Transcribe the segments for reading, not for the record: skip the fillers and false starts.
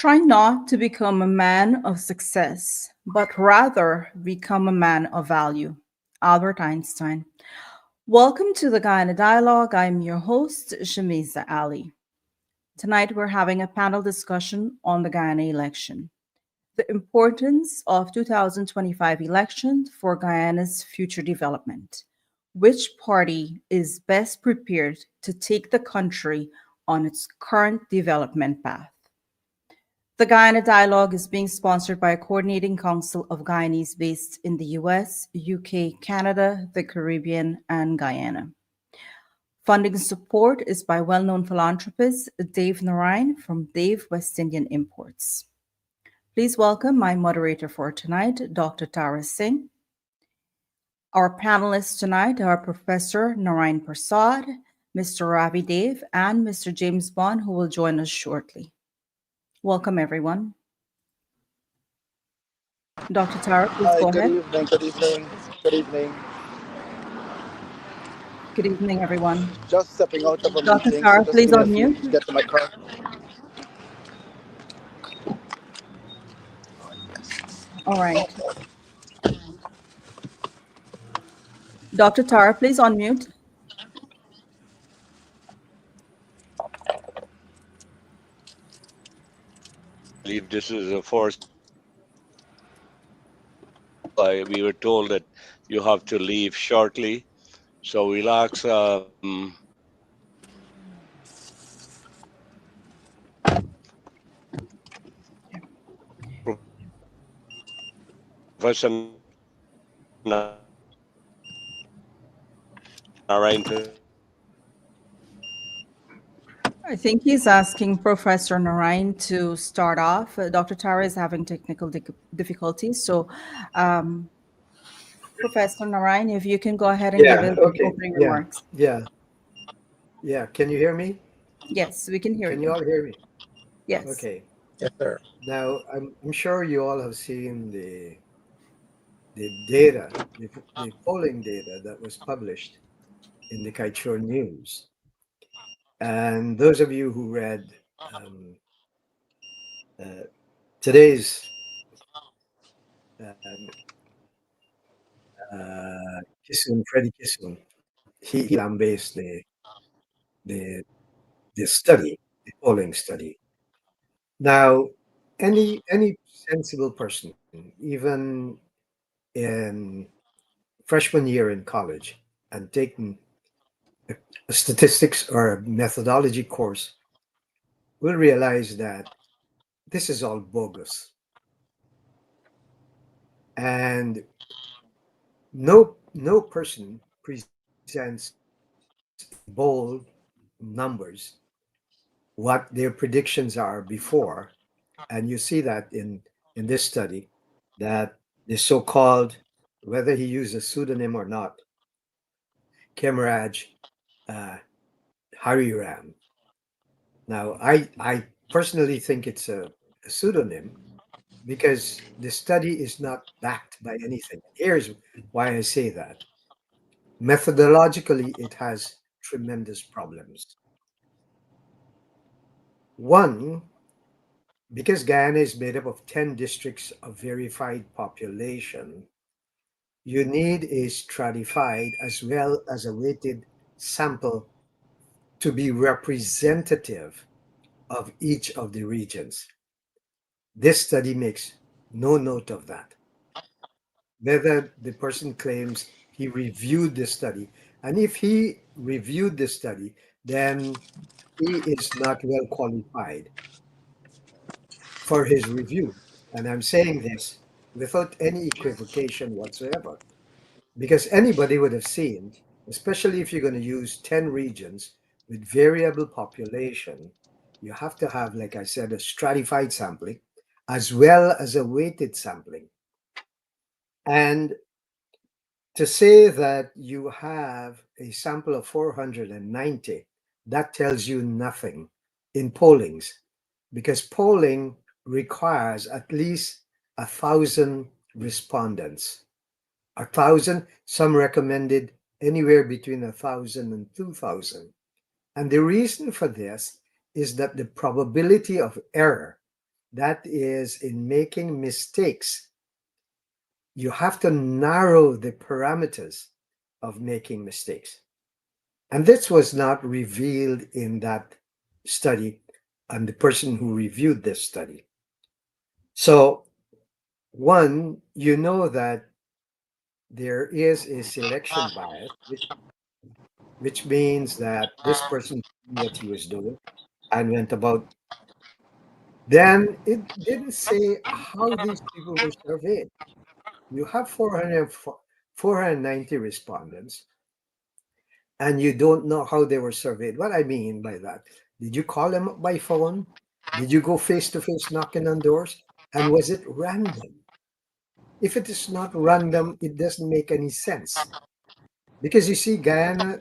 Try not to become a man of success, but rather become a man of value. Albert Einstein. Welcome to the Guyana Dialogue. I'm your host, Shamiza Ali. Tonight, we're having a panel discussion on the Guyana election, the importance of 2025 election for Guyana's future development. Which party is best prepared to take the country on its current development path? The Guyana Dialogue is being sponsored by a coordinating council of Guyanese based in the US, UK, Canada, the Caribbean, and Guyana. Funding support is by well known philanthropist Dave Narain from Dave West Indian Imports. Please welcome my moderator for tonight, Dr. Tara Singh. Our panelists tonight are Professor Narain Prasad, Mr. Ravi Dev, and Mr. James Bond, who will join us shortly. Welcome, everyone. Dr. Tara, please Hi, go good ahead. evening, good evening, good evening. Good evening, everyone. Just stepping out of a Dr. meeting, so Tara, just please give me a few to unmute. get to my car. All right. Dr. Tara, please unmute. Believe this is a force. We were told that you have to leave shortly, so we'll ask Professor Narain to. I think he's asking Professor Narain to start off. Dr. Tara is having technical difficulties. So, um, Professor Narain, if you can go ahead and give Yeah, his okay. opening Yeah, remarks. yeah, yeah. Can you hear me? Yes, we can hear Can you you. all hear me? Yes. Okay. Yes, sir. Now, I'm sure you all have seen the data, the polling data that was published in the Kaichur News. And those of you who read um, uh, today's um, Freddie Kissoon, he lambasted the the study, the polling study. Now, any sensible person, even in freshman year in college, and taking a statistics or a methodology course, will realize that this is all bogus, and no person presents in bold numbers what their predictions are before, and you see that in this study that the so-called, whether he used a pseudonym or not, Kemaraj uh, Hariram. Now, I personally think it's a pseudonym because the study is not backed by anything. Here's why I say that. Methodologically, it has tremendous problems. One, because Guyana is made up of 10 districts of verified population, you need a stratified as well as a weighted sample to be representative of each of the regions. This study makes no note of that. Whether the person claims he reviewed the study, and if he reviewed the study, then he is not well qualified for his review. And I'm saying this without any equivocation whatsoever, because anybody would have seen, especially if you're going to use 10 regions with variable population, you have to have, like I said, a stratified sampling as well as a weighted sampling. And to say that you have a sample of 490, that tells you nothing in pollings, because polling requires at least 1,000 respondents. 1,000, some recommended anywhere between 1,000 and 2,000. And the reason for this is that the probability of error That is, in making mistakes, you have to narrow the parameters of making mistakes. And this was not revealed in that study and the person who reviewed this study. So, one, you know that there is a selection bias, which means that this person knew what he was doing and went about. Then it didn't say how these people were surveyed. You have 490 respondents, and you don't know how they were surveyed. What I mean by that, did you call them up by phone? Did you go face to face knocking on doors? And was it random? If it is not random, it doesn't make any sense. Because you see, the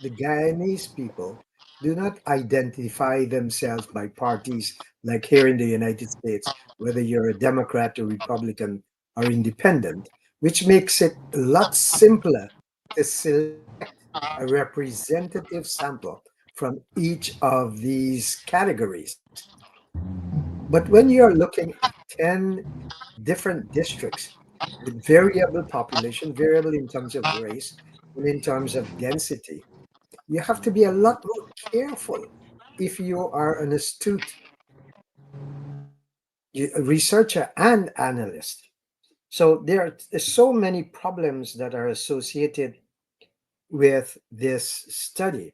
Guyanese people do not identify themselves by parties like here in the United States, whether you're a Democrat or Republican or independent, which makes it a lot simpler to select a representative sample from each of these categories. But when you're looking at 10 different districts with variable population, variable in terms of race and in terms of density, you have to be a lot more careful if you are an astute researcher and analyst. So there are so many problems that are associated with this study.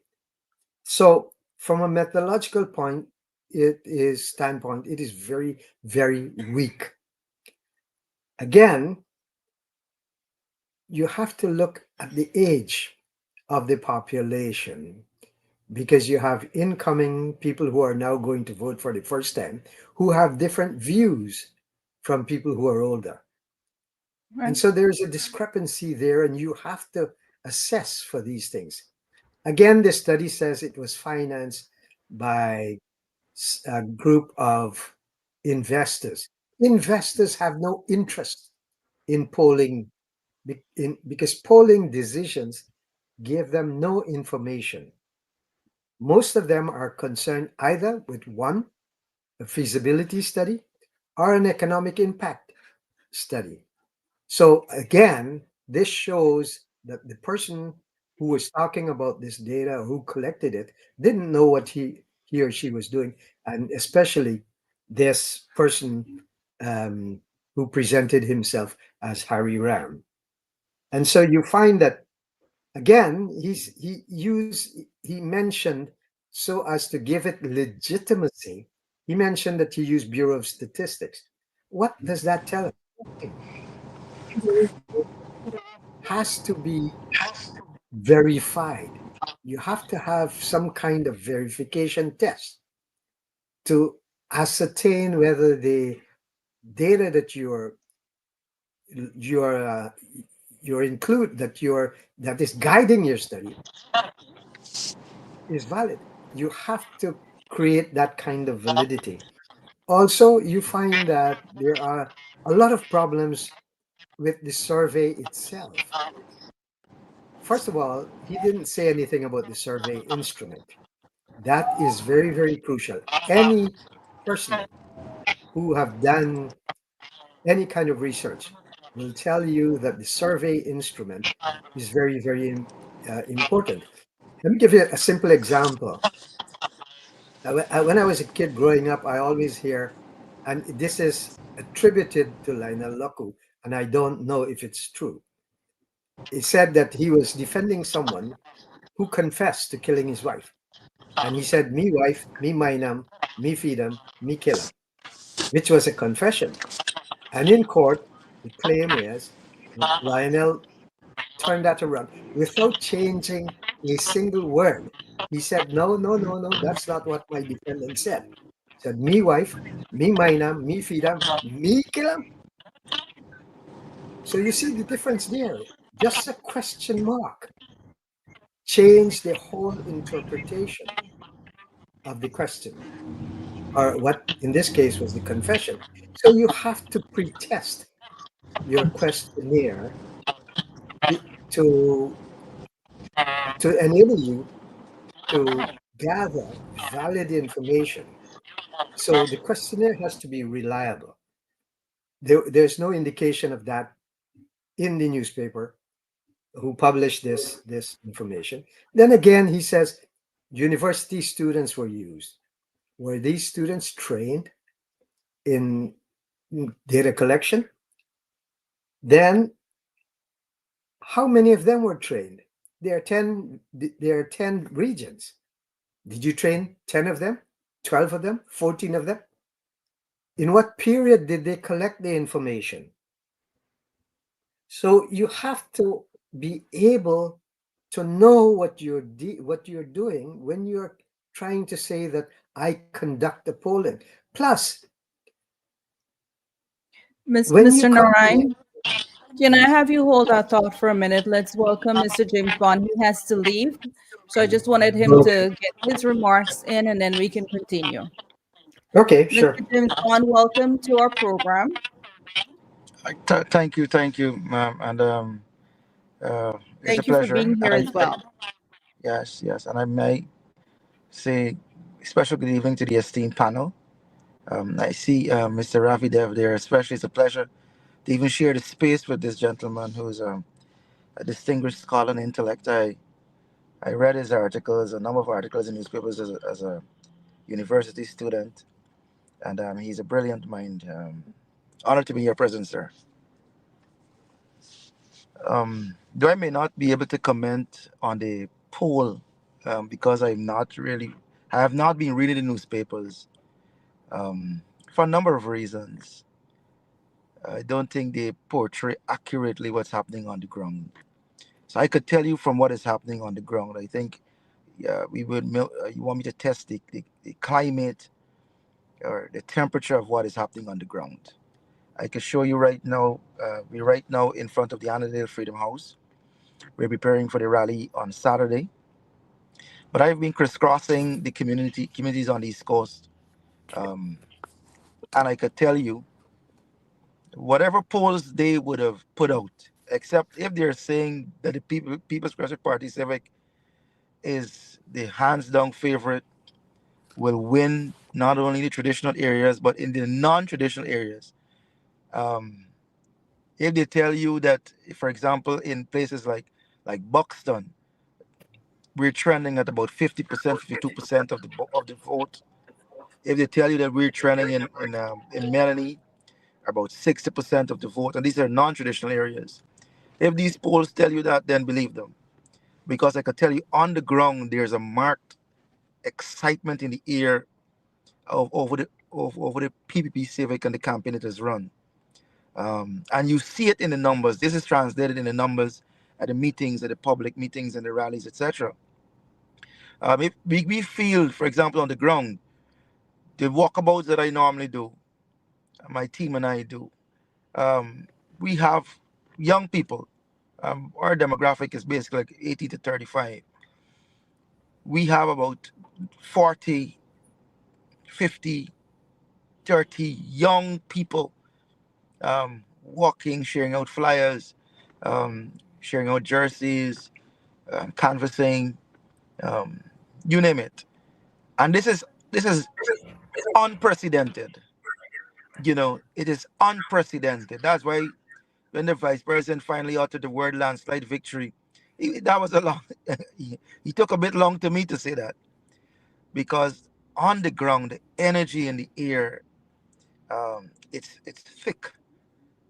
So from a methodological point, it is very, very weak. Again, you have to look at the age of the population because you have incoming people who are now going to vote for the first time who have different views from people who are older. And Right. so there's a discrepancy there, and you have to assess for these things. Again, the study says it was financed by a group of investors. Investors have no interest in polling because polling decisions give them no information. Most of them are concerned either with one, a feasibility study, or an economic impact study. So again, this shows that the person who was talking about this data, who collected it, didn't know what he or she was doing, and especially this person who presented himself as Harry Ram. And so you find that again, he mentioned so as to give it legitimacy. He mentioned that he used Bureau of Statistics. What does that tell us? Nothing. Has to be verified. You have to have some kind of verification test to ascertain whether the data that you're you're include that is guiding your study is valid. You have to create that kind of validity. Also, you find that there are a lot of problems with the survey itself. First of all, he didn't say anything about the survey instrument. That is very, very crucial. Any person who have done any kind of research will tell you that the survey instrument is very, very important. Let me give you a simple example. When I was a kid growing up, I always hear, and this is attributed to Lionel Loku, and I don't know if it's true. He said that he was defending someone who confessed to killing his wife. And he said, me wife, me mainam, me feedam, me killam, which was a confession. And in court, the claim is that Lionel turned that around without changing a single word. He said, no, no, no, no, that's not what my defendant said. He said, me wife, me mainam, me feedam, me killam. So you see the difference there. Just a question mark changed the whole interpretation of the question, or what in this case was the confession. So you have to pretest your questionnaire to to enable you to gather valid information So the questionnaire has to be reliable. There's no indication of that in the newspaper who published this information. Then again, he says university students were used. Were these students trained in data collection? Then how many of them were trained? There are 10 regions. Did you train 10 of them? 12 of them? 14 of them? In what period did they collect the information? So you have to be able to know what you're doing when you're trying to say that I conduct the polling. Plus, when you Mr. come to Narayan, can I yes, have you hold that thought for a minute? Let's welcome Mr. James Bond. He has to leave. So I just wanted him okay, to get his remarks in and then we can continue. okay, sure. Mr. James Bond, welcome to our program. Thank you, ma'am, and it's a Thank you for pleasure. being And here as well. yes, and I may say special good evening to the esteemed panel. I see Mr. Ravi Dev there. Especially, it's a pleasure to even share the space with this gentleman who's a distinguished scholar and intellect. I read his articles, a number of articles in newspapers as a university student, and he's a brilliant mind. Honored to be your presence, sir. Though I may not be able to comment on the poll because I have not been reading the newspapers for a number of reasons. I don't think they portray accurately what's happening on the ground. So I could tell you from what is happening on the ground. I think you want me to test the climate or the temperature of what is happening on the ground. I can show you right now. We're right now in front of the Annandale Freedom House. We're preparing for the rally on Saturday. But I've been crisscrossing the communities on the East Coast, um, and I could tell you whatever polls they would have put out, except if they're saying that the People's Progressive Party Civic is the hands down favorite, will win not only the traditional areas but in the non-traditional areas. Um, if they tell you that, for example, in places like Buxton, we're trending at about 50%, 52% of the vote. If they tell you that we're trending in Melanie about 60% of the vote, and these are non-traditional areas. If these polls tell you that, then believe them, because I can tell you on the ground there's a marked excitement in the air over the PPP Civic and the campaign it has run, and you see it in the numbers. This is translated in the numbers at the meetings, at the public meetings, and the rallies, etc. If we feel, for example, on the ground, the walkabouts that I normally do, my team and I do. We have young people. Our demographic is basically like 80 to 35. We have about 40, 50, 30 young people walking, sharing out flyers, sharing out jerseys, canvassing, um, you name it. And this is unprecedented. It is unprecedented. That's why when the vice president finally uttered the word landslide victory, that was a long. He took a bit long to me to say that, because on the ground, the energy in the air, it's thick,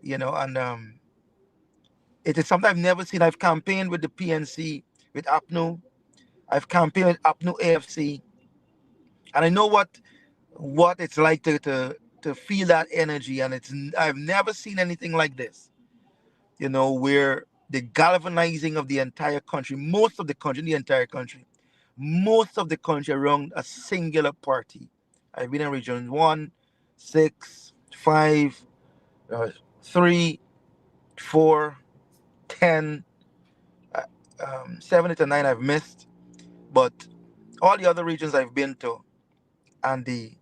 and it is something I've never seen. I've campaigned with the PNC, with APNU. I've campaigned with APNU AFC, and I know what it's like to feel that energy, and I've never seen anything like this. Where the galvanizing of the entire country, most of the country, the entire country, most of the country around a singular party. I've been in region 1, 6, 5, 3, 4, 10, 7, 8, and 9 I've missed, but all the other regions I've been to, and the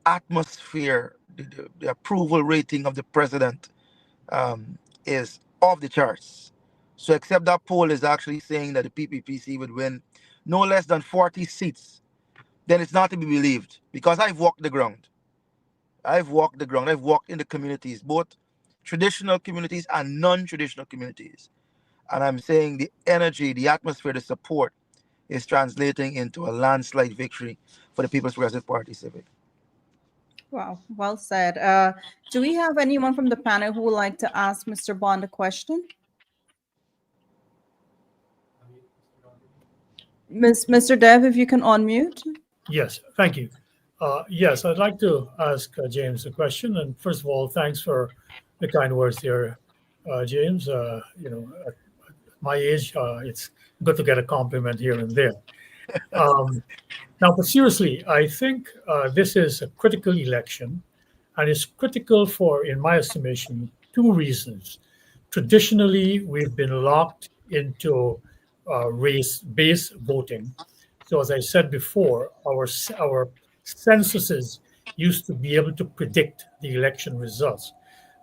atmosphere, the approval rating of the president is off the charts. So, except that poll is actually saying that the PPPC would win no less than 40 seats. then it's not to be believed, because I've walked the ground. I've walked the ground. I've walked in the communities, both traditional communities and non-traditional communities. And I'm saying the energy, the atmosphere, the support is translating into a landslide victory for the People's Progressive Party Civic. Wow, well said. Do we have anyone from the panel who would like to ask Mr. Bond a question? Mr. Dev, if you can unmute. Yes, thank you. Yes, I'd like to ask James a question. And first of all, thanks for the kind words here, James. At my age, it's good to get a compliment here and there. Um, Now, but seriously, I think this is a critical election, and it's critical for, in my estimation, two reasons. Traditionally, we've been locked into race-based voting. So, as I said before, our censuses used to be able to predict the election results.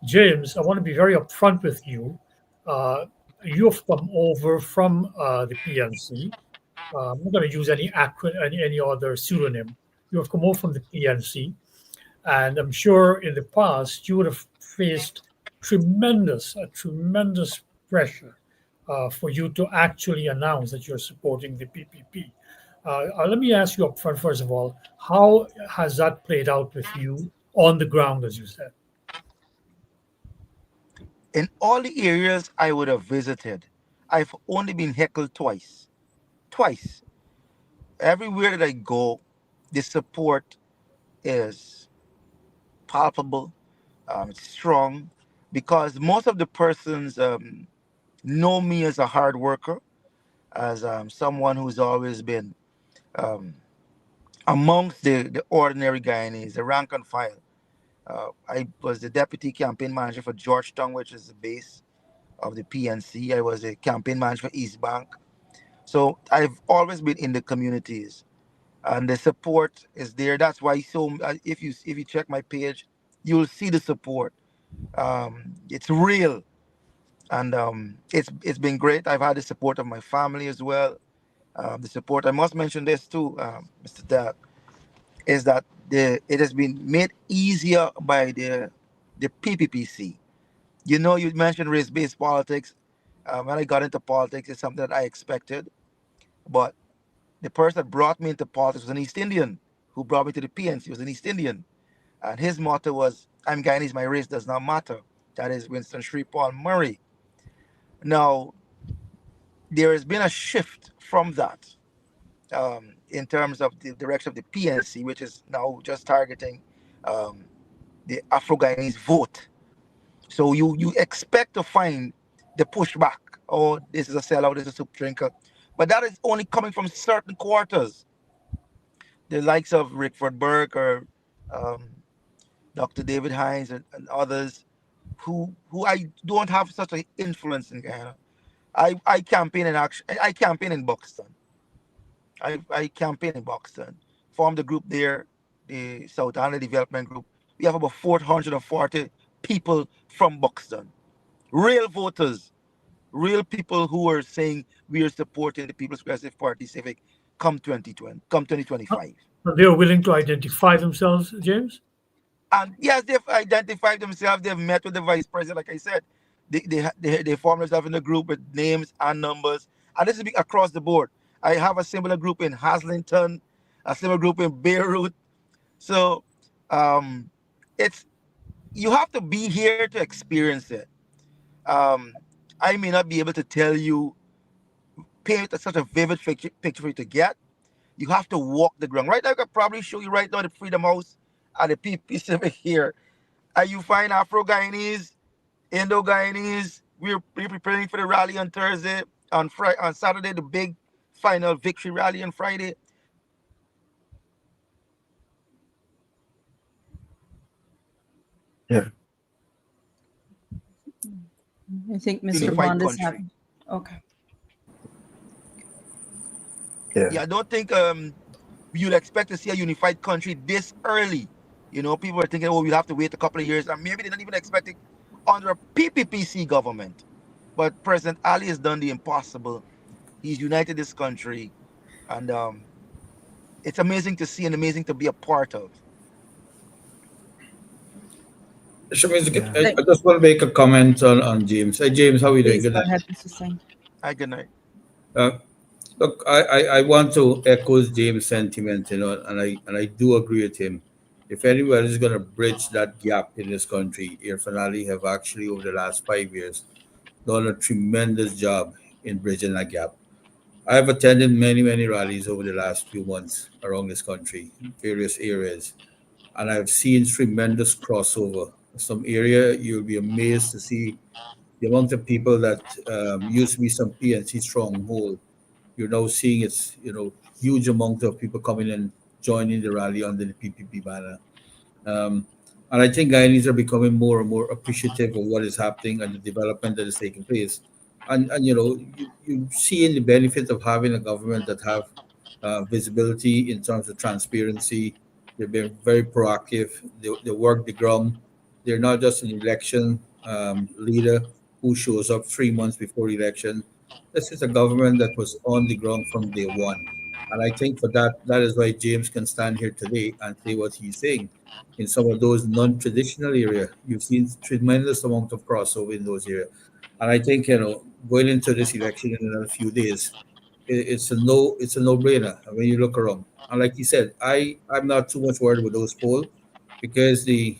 James, I want to be very upfront with you. Uh, you have come over from the PNC. I'm not going to use any other pseudonym. You have come over from the PNC, and I'm sure in the past you would have faced tremendous pressure for you to actually announce that you're supporting the PPP. Let me ask you up front, first of all, how has that played out with you on the ground, as you said? In all the areas I would have visited, I've only been heckled twice. Twice. Everywhere that I go, the support is palpable, it's strong, because most of the persons know me as a hard worker, as someone who's always been um, amongst the ordinary Guyanese, the rank and file. I was the deputy campaign manager for Georgetown, which is the base of the PNC. I was a campaign manager for East Bank. So I've always been in the communities, and the support is there. That's why, so if you check my page, you'll see the support. It's real, and it's been great. I've had the support of my family as well. The support, I must mention this too, Mr. Dad, is that it has been made easier by the PPPC. You know, you mentioned race-based politics. When I got into politics, it's something that I expected, but the person that brought me into politics was an East Indian who brought me to the PNC. Was an East Indian, and his motto was, "I'm Guyanese, my race does not matter." That is Winston Paul Murray. Now, there has been a shift from that, in terms of the direction of the PNC, which is now just targeting um, the Afro Guyanese vote. So you expect to find the pushback. Oh, this is a sellout, this is a soup drinker. But that is only coming from certain quarters. The likes of Rickford Burke or um, Dr. David Hines and others who I don't have such an influence in Guyana. I campaign in action. I campaign in Buxton. I campaign in Buxton. Formed a group there, the South Island Development Group. We have about 440 people from Buxton. Real voters, real people who are saying we are supporting the People's Progressive Party Civic come 2020, come Uh, 2025. They are willing to identify themselves, James? And yes, they've identified themselves. They've met with the vice president. Like I said, they form themselves in a group with names and numbers. And this is across the board. I have a similar group in Haslington, a similar group in Beirut. So um, it's you have to be here to experience it. Um, I may not be able to tell you, paint such a vivid picture for you to get. You have to walk the ground. Right now, I could probably show you right now the Freedom House at the PP Civic here. And you find Afro Guyanese, Indo Guyanese. We're preparing for the rally on Thursday. On Saturday, the big final victory rally on Friday. Yeah. I think Mr. Unified Bond is country. having. Okay. Yeah. Yeah, I don't think you'd expect to see a unified country this early. You know, people are thinking, oh, we'll have to wait a couple of years, and maybe they're not even expecting under a PPPC government. But President Ali has done the impossible. He's united this country, and it's amazing to see and amazing to be a part of. Shamiz, Yeah. Thank- I just want to make a comment on James. Hey, James, how are you doing? Please Good go night. ahead, Mr. Singh. I good night. Uh, Look, I want to echo James' sentiment, and I do agree with him. If anyone is going to bridge that gap in this country, Irfan Ali have actually, over the last 5 years, done a tremendous job in bridging that gap. I have attended many rallies over the last few months around this country, various areas, and I've seen tremendous crossover. Some area you'll be amazed to see the amount of people that used to be some PNC stronghold. You're now seeing it's huge amount of people coming and joining the rally under the PPP banner. Um, and I think Guyanese are becoming more and more appreciative of what is happening and the development that is taking place. And you seeing the benefit of having a government that have visibility in terms of transparency. They've been very proactive. They work the ground. They're not just an election leader who shows up 3 months before election. This is a government that was on the ground from day one. And I think for that, that is why James can stand here today and say what he's saying. In some of those non-traditional area, you've seen tremendous amount of crossover in those areas. And I think, going into this election in another few days, it's a no-brainer when you look around. And like you said, I'm not too much worried with those polls because the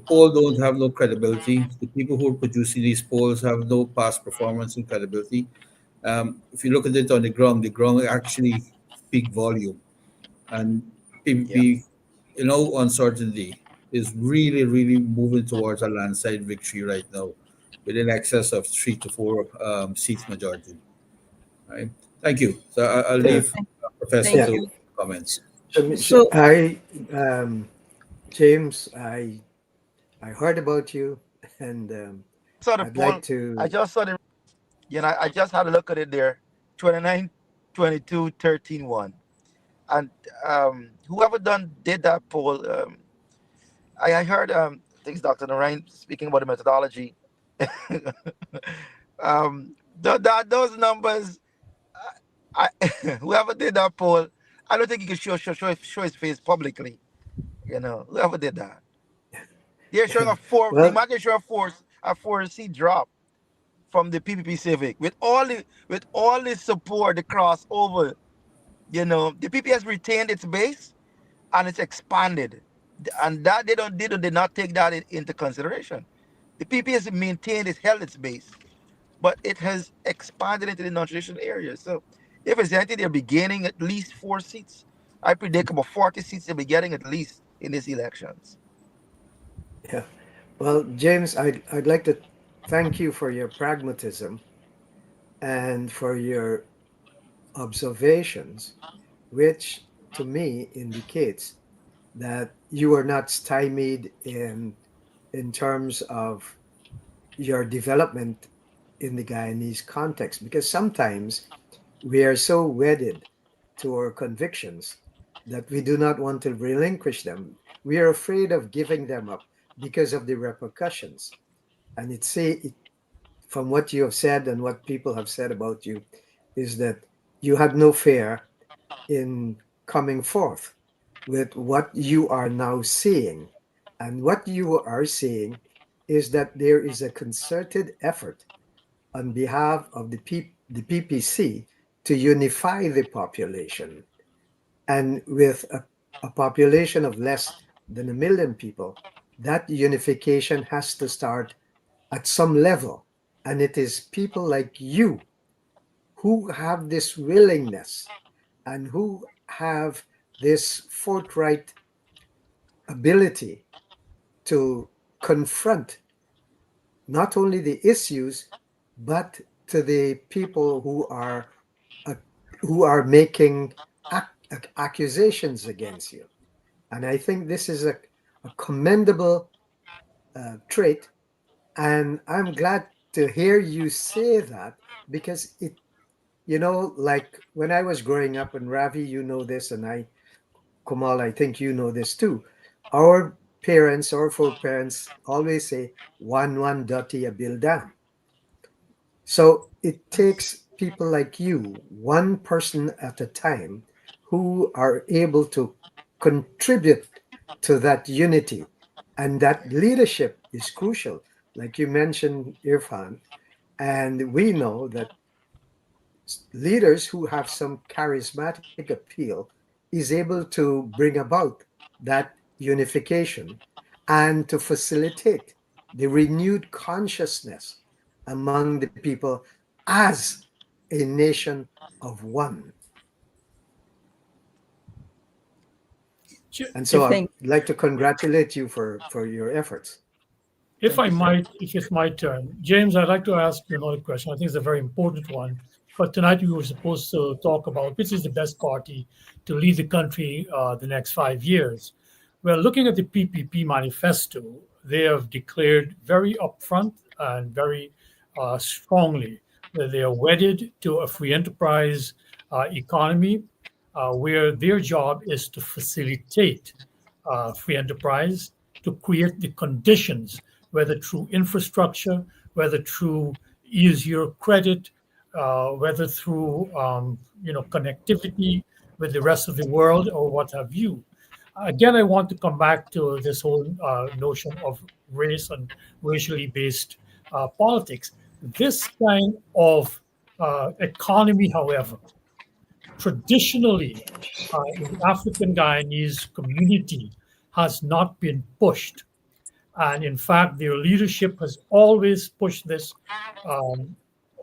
poll don't have no credibility. The people who are producing these polls have no past performance and credibility. If you look at it on the ground actually speak volume. And Yeah. PPP, uncertainty is really moving towards a landslide victory right now, with an excess of 3 to 4 seats majority. Right? Thank you. So I'll Yeah. leave Professor Thank Yeah. to you. comments. So, Um, James, I heard about you, and Saw the I'd like poll. I to. just saw the I just had a look at it there. 29, 22, 13, 1. And whoever did that poll, I heard things Dr. Narayan speaking about the methodology. Those numbers, I whoever did that poll, I don't think he could show his face publicly. Whoever did that, they're showing a four. They Well, might show a 4 seat drop from the PPP Civic with all the support, the crossover. The PPP has retained its base and it's expanded, and that they did not take that into consideration. The PPP has maintained, it's held its base, but it has expanded into the non-traditional areas. So if it's anything, they'll be gaining at least 4 seats. I predict about 40 seats they'll be getting at least in these elections. yeah. Well, James, I'd like to thank you for your pragmatism and for your observations, which to me indicates that you are not stymied in terms of your development in the Guyanese context, because sometimes we are so wedded to our convictions that we do not want to relinquish them. We are afraid of giving them up because of the repercussions. And from what you have said and what people have said about you, is that you had no fear in coming forth with what you are now seeing. And what you are seeing is that there is a concerted effort on behalf of the PPC to unify the population. And with a population of less than 1 million people, that unification has to start at some level. And it is people like you who have this willingness and who have this forthright ability to confront not only the issues but to the people uh, who are making accusations against you. And I think this is a commendable trait. And I'm glad to hear you say that, because like when I was growing up, and Ravi, you know this, and Kumal, I think you know this too. Our parents, our foreparents always say, one doti a bildam. So it takes people like you, one person at a time, who are able to contribute to that unity. And that leadership is crucial. Like you mentioned, Irfan, and we know that leaders who have some charismatic appeal is able to bring about that unification and to facilitate the renewed consciousness among the people as a nation of one. And so If I'd Thank like to congratulate you for your efforts. If thank I you, sir. might, if it's my turn, James, I'd like to ask you another question. I think it's a very important one. But tonight we were supposed to talk about which is the best party to lead the country the next 5 years. Well, looking at the PPP manifesto, they have declared very upfront and very strongly that they are wedded to a free enterprise economy where their job is to facilitate free enterprise, to create the conditions, whether through infrastructure, whether through easier credit, whether through connectivity with the rest of the world or what have you. Again, I want to come back to this whole notion of race and racially based politics. This kind of economy, however, traditionally in the African Guyanese community has not been pushed. And in fact, their leadership has always pushed this um,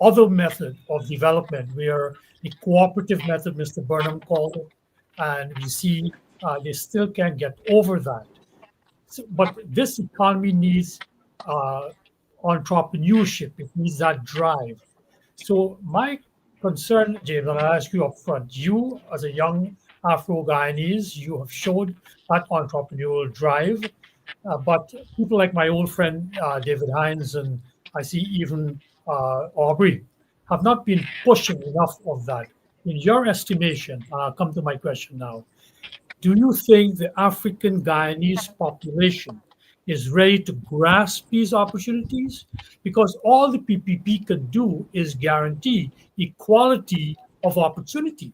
other method of development, where the cooperative method, Mr. Burnham called it, and we see they still can't get over that. So, but this economy needs uh, entrepreneurship. It needs that drive. So my concern, James, and I'll ask you up front, you as a young Afro-Guyanese, you have showed that entrepreneurial drive. But people like my old friend David Hines and I see even Aubrey have not been pushing enough of that. In your estimation, I'll come to my question now. Do you think the African Guyanese population is ready to grasp these opportunities? Because all the PPP can do is guarantee equality of opportunity.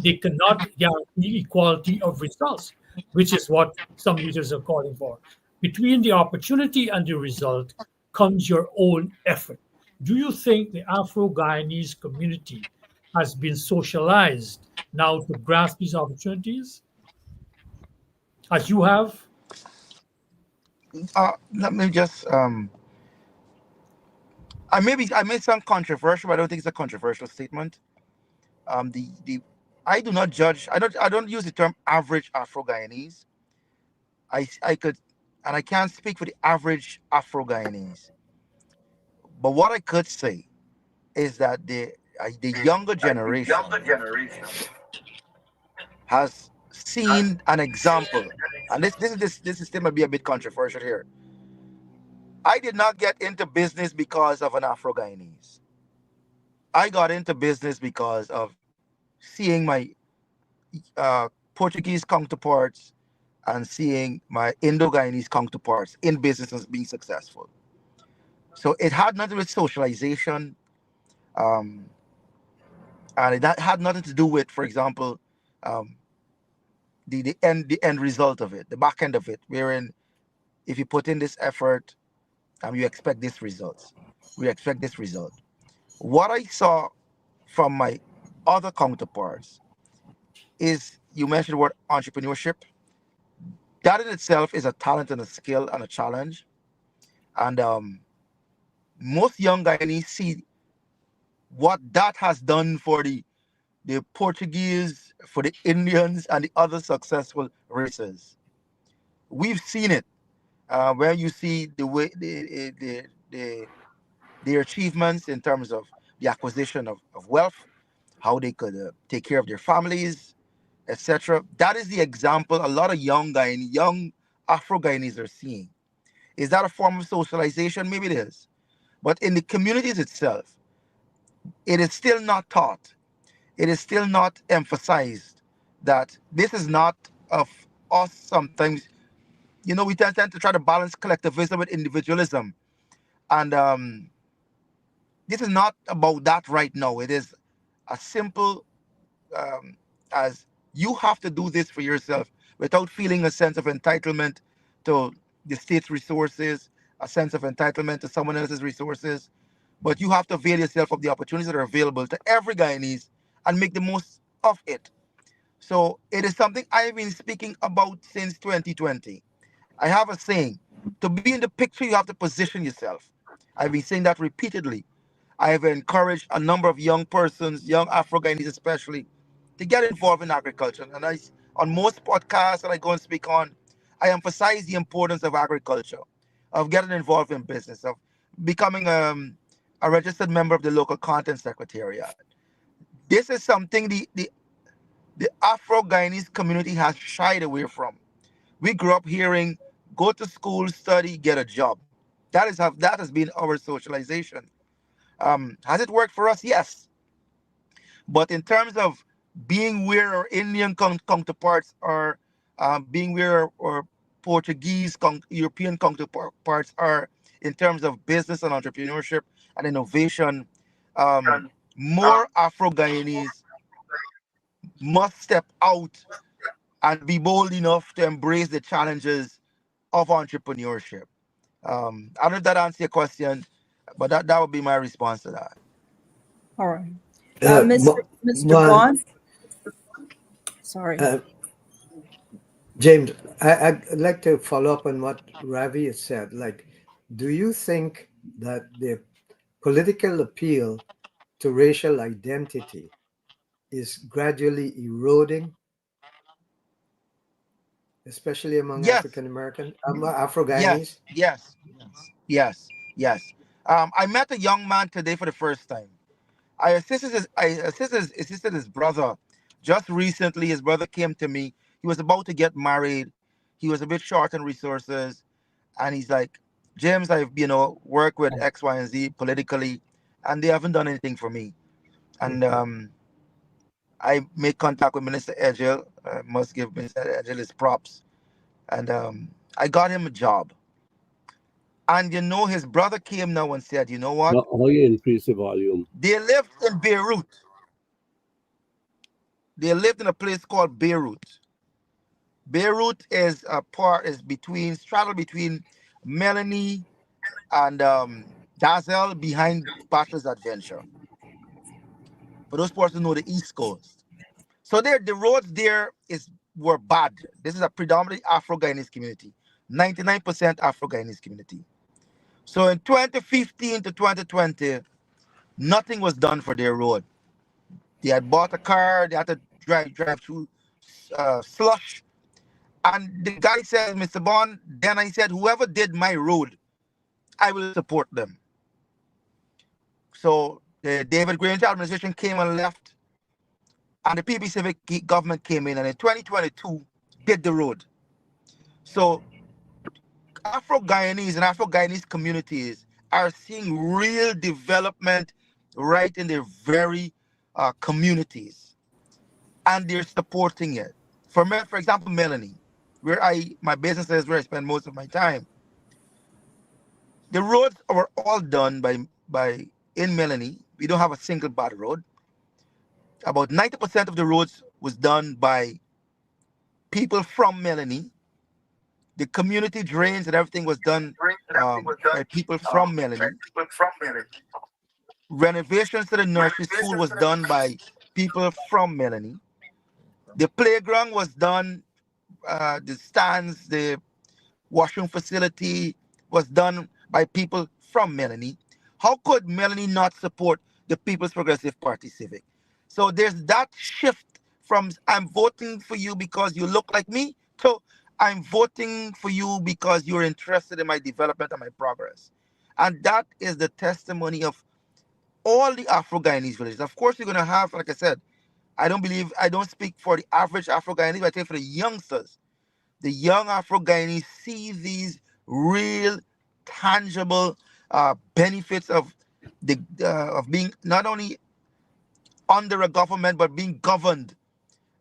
They cannot guarantee equality of results, which is what some leaders are calling for. Between the opportunity and the result comes your own effort. Do you think the Afro Guyanese community has been socialized now to grasp these opportunities? As you have? Let me just I may sound controversial, but I don't think it's a controversial statement. The I do not judge. I don't use the term average Afro Guyanese. I could, and I can't speak for the average Afro Guyanese. But what I could say is that the younger generation has seen an example, and this is still might be a bit controversial here. I did not get into business because of an Afro Guyanese. I got into business because of seeing my Portuguese counterparts and seeing my Indo Guyanese counterparts in businesses being successful. So it had nothing with socialization, um, and it had nothing to do with, for example, um, the end result of it, the back end of it, wherein if you put in this effort, you expect this result. We expect this result. What I saw from my other counterparts is you mentioned the word entrepreneurship. That in itself is a talent and a skill and a challenge. And most young Guyanese see what that has done for the Portuguese, for the Indians, and the other successful races. We've seen it where you see the way their achievements in terms of the acquisition of wealth, how they could take care of their families, etc. That is the example a lot of young Afro Guyanese are seeing. Is that a form of socialization? Maybe it is. But in the communities itself, it is still not taught. It is still not emphasized that this is not of us sometimes. We tend to try to balance collectivism with individualism. And this is not about that right now. It is as simple um, as You have to do this for yourself without feeling a sense of entitlement to the state's resources, a sense of entitlement to someone else's resources. But you have to avail yourself of the opportunities that are available to every Guyanese and make the most of it. So it is something I've been speaking about since 2020. I have a saying, to be in the picture, you have to position yourself. I've been saying that repeatedly. I have encouraged a number of young persons, young Afro Guyanese especially, to get involved in agriculture. And on most podcasts that I go and speak on, I emphasize the importance of agriculture, of getting involved in business, of becoming a registered member of the local content secretariat. This is something the Afro Guyanese community has shied away from. We grew up hearing, go to school, study, get a job. That has been our socialization. Has it worked for us? Yes. But in terms of being where our Indian counterparts are, being where our Portuguese, European counterparts are in terms of business and entrepreneurship and innovation, um, more Afro Guyanese must step out and be bold enough to embrace the challenges of entrepreneurship. I don't know if that answers your question, but that would be my response to that. All right. Uh, Mr. Mon, Bond, sorry. uh, James, I'd like to follow up on what Ravi has said. Like, do you think that the political appeal to racial identity is gradually eroding, especially among Yes, African American, Afro yes, Guyanese? yes, yes, yes. I met a young man today for the first time. I assisted his brother just recently. His brother came to me. He was about to get married. He was a bit short on resources, and he's like, James, I've worked with X, Y, and Z politically, and they haven't done anything for me. And I made contact with Minister Edgel. Must give Minister Edgel his props. And I got him a job. And his brother came now and said, you know what? How you increase the volume? They lived in Beirut. They lived in a place called Beirut. Beirut is straddled between Melanie and Dazel behind Bachelor's Adventure. For those persons who know the East Coast. So the roads there were bad. This is a predominantly Afro-Guyanese community. 99% Afro-Guyanese community. So in 2015 to 2020, nothing was done for their road. They had bought a car, they had to drive through slush. And the guy said, Mr. Bond, then I said, whoever did my road, I will support them. So the David Granger administration came and left, and the PB Civic government came in, and in 2022 did the road. So Afro-Guyanese and Afro-Guyanese communities are seeing real development right in their very communities, and they're supporting it. For example, Melanie, where my business is where I spend most of my time. The roads were all done by in Melanie. We don't have a single bad road. About 90% of the roads was done by people from Melanie. The community drains and everything was done by people from Melanie. Renovations to the nursery school was done by people from Melanie. The playground was done, the stands, the washroom facility was done by people from Melanie. How could Melanie not support the People's Progressive Party Civic? So there's that shift from I'm voting for you because you look like me to I'm voting for you because you're interested in my development and my progress. And that is the testimony of all the Afro-Guyanese villages. Of course, you're going to have, like I said, I don't speak for the average Afro-Guyanese, but I think for the youngsters. The young Afro-Guyanese see these real, tangible benefits of being not only under a government, but being governed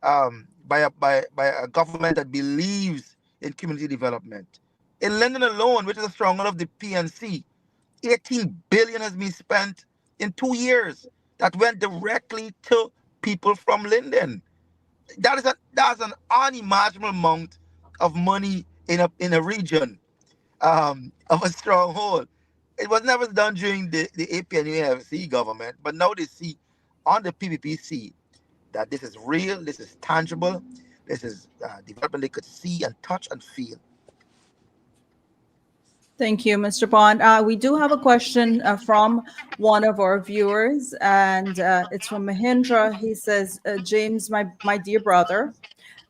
by a government that believes in community development. In London alone, which is a stronghold of the PNC, 18 billion has been spent in 2 years that went directly to people from Linden. That's an unimaginable amount of money in a region of a stronghold. It was never done during the APNUFC government, but now they see on the PPPC that this is real, this is tangible, this is development they could see and touch and feel. Thank you, Mr. Bond. We do have a question from one of our viewers, and it's from Mahindra. He says, James, my dear brother,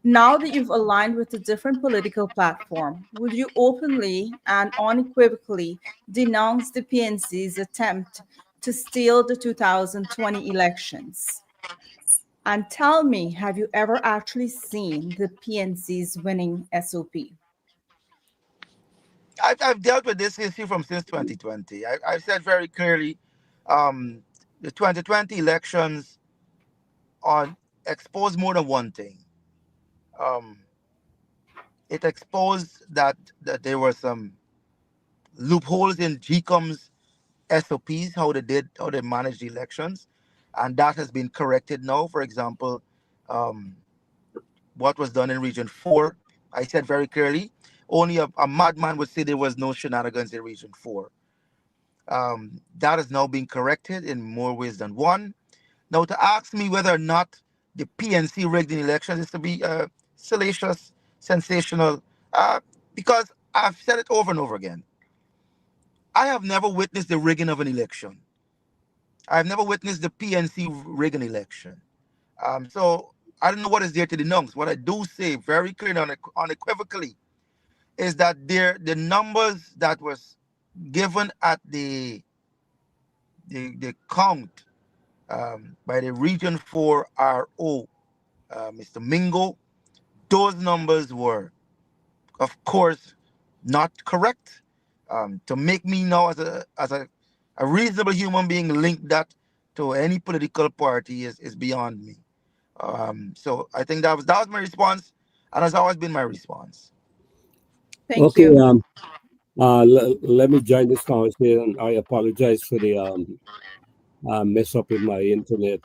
now that you've aligned with a different political platform, would you openly and unequivocally denounce the PNC's attempt to steal the 2020 elections? And tell me, have you ever actually seen the PNC's winning SOP? I've dealt with this issue from since 2020. I've said very clearly, um, the 2020 elections on exposed more than one thing. Um, it exposed that there were some loopholes in GCOM's SOPs, how they managed the elections, and that has been corrected now. For example, um, what was done in Region 4, I said very clearly, only a madman would say there was no shenanigans in Region 4. That is now being corrected in more ways than one. Now, to ask me whether or not the PNC rigged the elections is to be salacious, sensational, uh, because I've said it over and over again. I have never witnessed the rigging of an election. I've never witnessed the PNC rig an election. So I don't know what is there to denounce. What I do say very clearly and unequivocally is that the numbers that was given at the count by the Region 4 RO, Mr. Mingo, those numbers were, of course, not correct. To make me now as a reasonable human being link that to any political party is beyond me. So I think that was my response, and has always been my response. Thank Okay, you. let me join this conversation. I apologize for the mess up in my internet,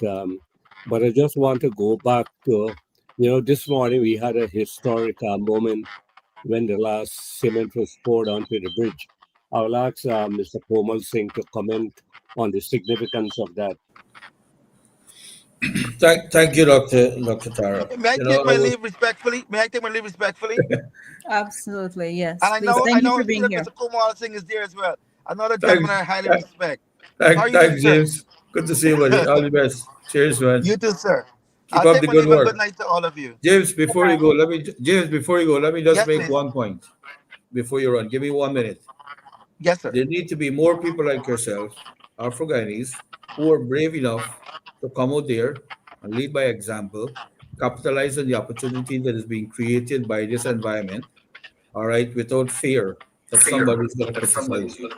but I just want to go back to, this morning we had a historic moment when the last cement was poured onto the bridge. I will ask Mr. Komal Singh to comment on the significance of that. Thank you, Dr. Tara. May I You know, take my leave respectfully? May I take my leave respectfully? Absolutely. And Yes. I Please. know Thank I you know for see being that here. Mr. Kumar Singh is there as well. Another gentleman thanks, I highly respect. How are you doing, thanks, sir? James. Good to see you, buddy. All the best. Cheers, man. You too, sir. Keep I'll up take the my good leave and good work. night to all of you. James, before you go, let me just Yes, make please. one point before you run. Give me 1 minute. Yes, sir. There need to be more people like yourself, Afro Guyanese, who are brave enough to come out there and lead by example, capitalize on the opportunity that is being created by this environment, all right, without fear that somebody is going to criticize you.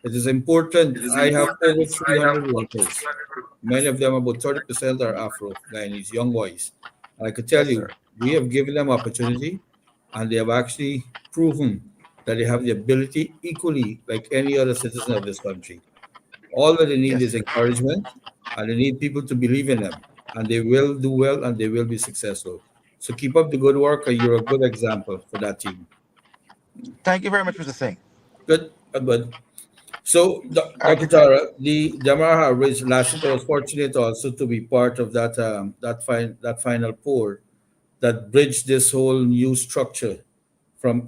It is important. I have over 300 workers. Many of them, about 30%, are Afro Guyanese, young boys. And I could tell Yes, you, sir. we have given them opportunity and they have actually proven that they have the ability equally like any other citizen of this country. All that they need Yes, is sir. encouragement and they need people to believe in them. And they will do well and they will be successful. So keep up the good work and you're a good example for that team. Thank you very much, Mr. Singh. Good, good. So, All right. Dr. Tara, the Yamaha race last year, I was fortunate also to be part of that final pour that bridged this whole new structure from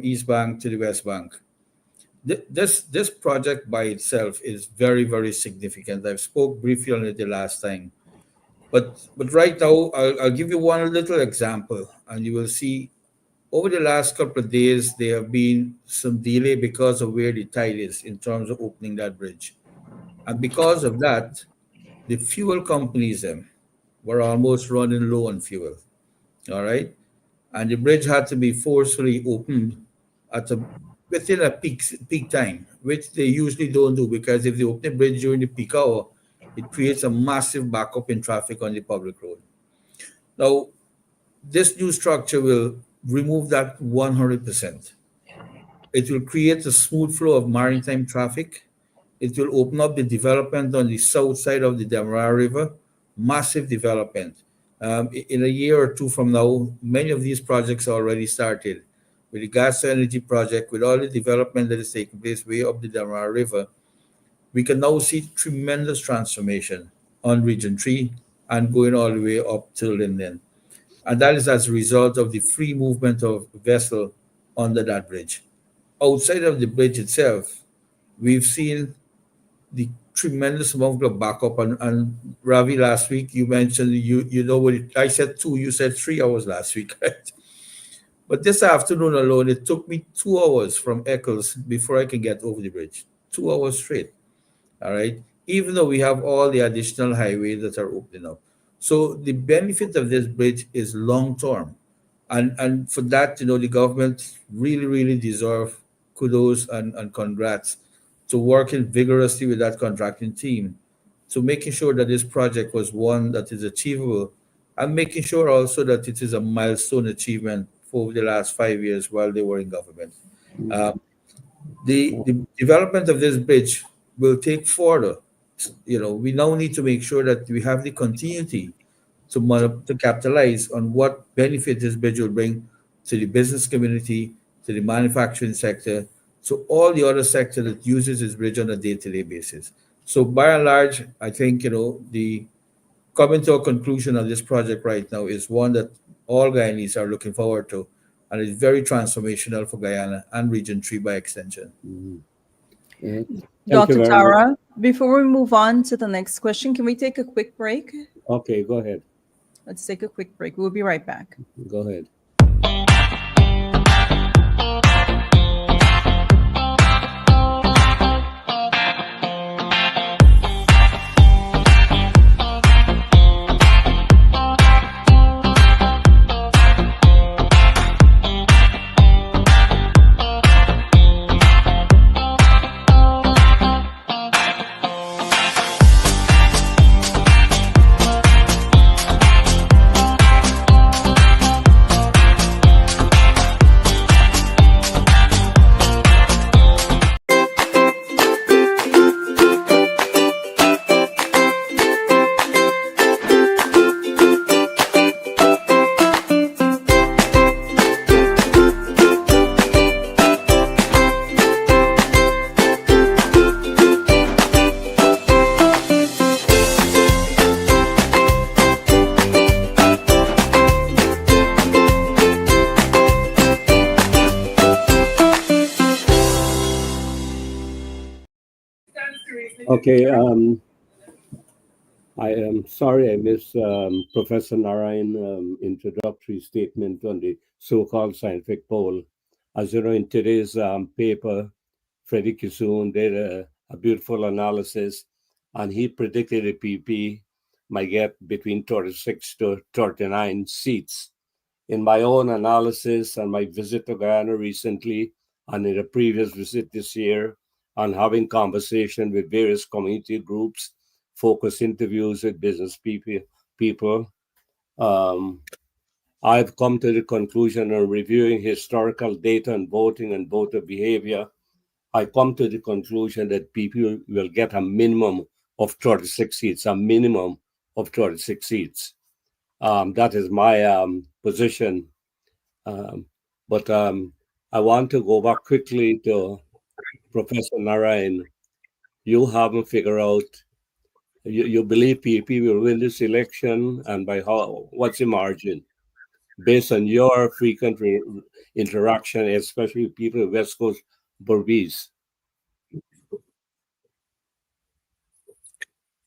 East Bank to the West Bank. This project by itself is very significant. I've spoke briefly on it the last time, but right now I'll give you one little example, and you will see over the last couple of days, there have been some delay because of where the tide is in terms of opening that bridge. And because of that, the fuel companies were almost running low on fuel. All right. And the bridge had to be forcefully opened at a within a peak time, which they usually don't do because if they open the bridge during the peak hour, it creates a massive backup in traffic on the public road. Now, this new structure will remove that 100%. It will create a smooth flow of maritime traffic. It will open up the development on the south side of the Demerara River, massive development. In a year or two from now, many of these projects are already started. With the gas to energy project, with all the development that is taking place way up the Damar River, we can now see tremendous transformation on Region 3 and going all the way up till Linden. And that is as a result of the free movement of vessel under that bridge. Outside of the bridge itself, we've seen the tremendous amount of backup. And Ravi, last week you mentioned you know what I said 2, you said 3 hours last week, right? But this afternoon alone, it took me 2 hours from Eccles before I can get over the bridge. 2 hours straight. All right. Even though we have all the additional highways that are opening up. So the benefit of this bridge is long term. And for that, the government really deserve kudos and congrats to working vigorously with that contracting team to making sure that this project was one that is achievable and making sure also that it is a milestone achievement for the last 5 years while they were in government. Mhm. Uh, the development of this bridge will take further. We now need to make sure that we have the continuity to capitalize on what benefit this bridge will bring to the business community, to the manufacturing sector, to all the other sector that uses this bridge on a day-to-day basis. So by and large, I think the coming to a conclusion on this project right now is one that all Guyanese are looking forward to, and it's very transformational for Guyana and Region 3 by extension. Mhm. Uh, Thank you Dr. very much. Tara, before we move on to the next question, can we take a quick break? Okay, go ahead. Let's take a quick break. We'll be right back. Go ahead. Okay, I am sorry I missed Professor Narayan introductory statement on the so-called scientific poll. As you know, in today's paper, Freddie Kisoon did a beautiful analysis, and he predicted a PP might get between 36 to 39 seats. In my own analysis and my visit to Guyana recently, and in a previous visit this year, and having conversation with various community groups, focus interviews with business people, um, I've come to the conclusion of reviewing historical data on voting and voter behavior. I come to the conclusion that people will get a minimum of 36 seats, a minimum of 36 seats. That is my position. Um, but I want to go back quickly to Professor Narayan. You haven't figured out, you believe PP will win this election, and by how, what's the margin? Based on your frequent interaction, especially with people in West Coast Burmese.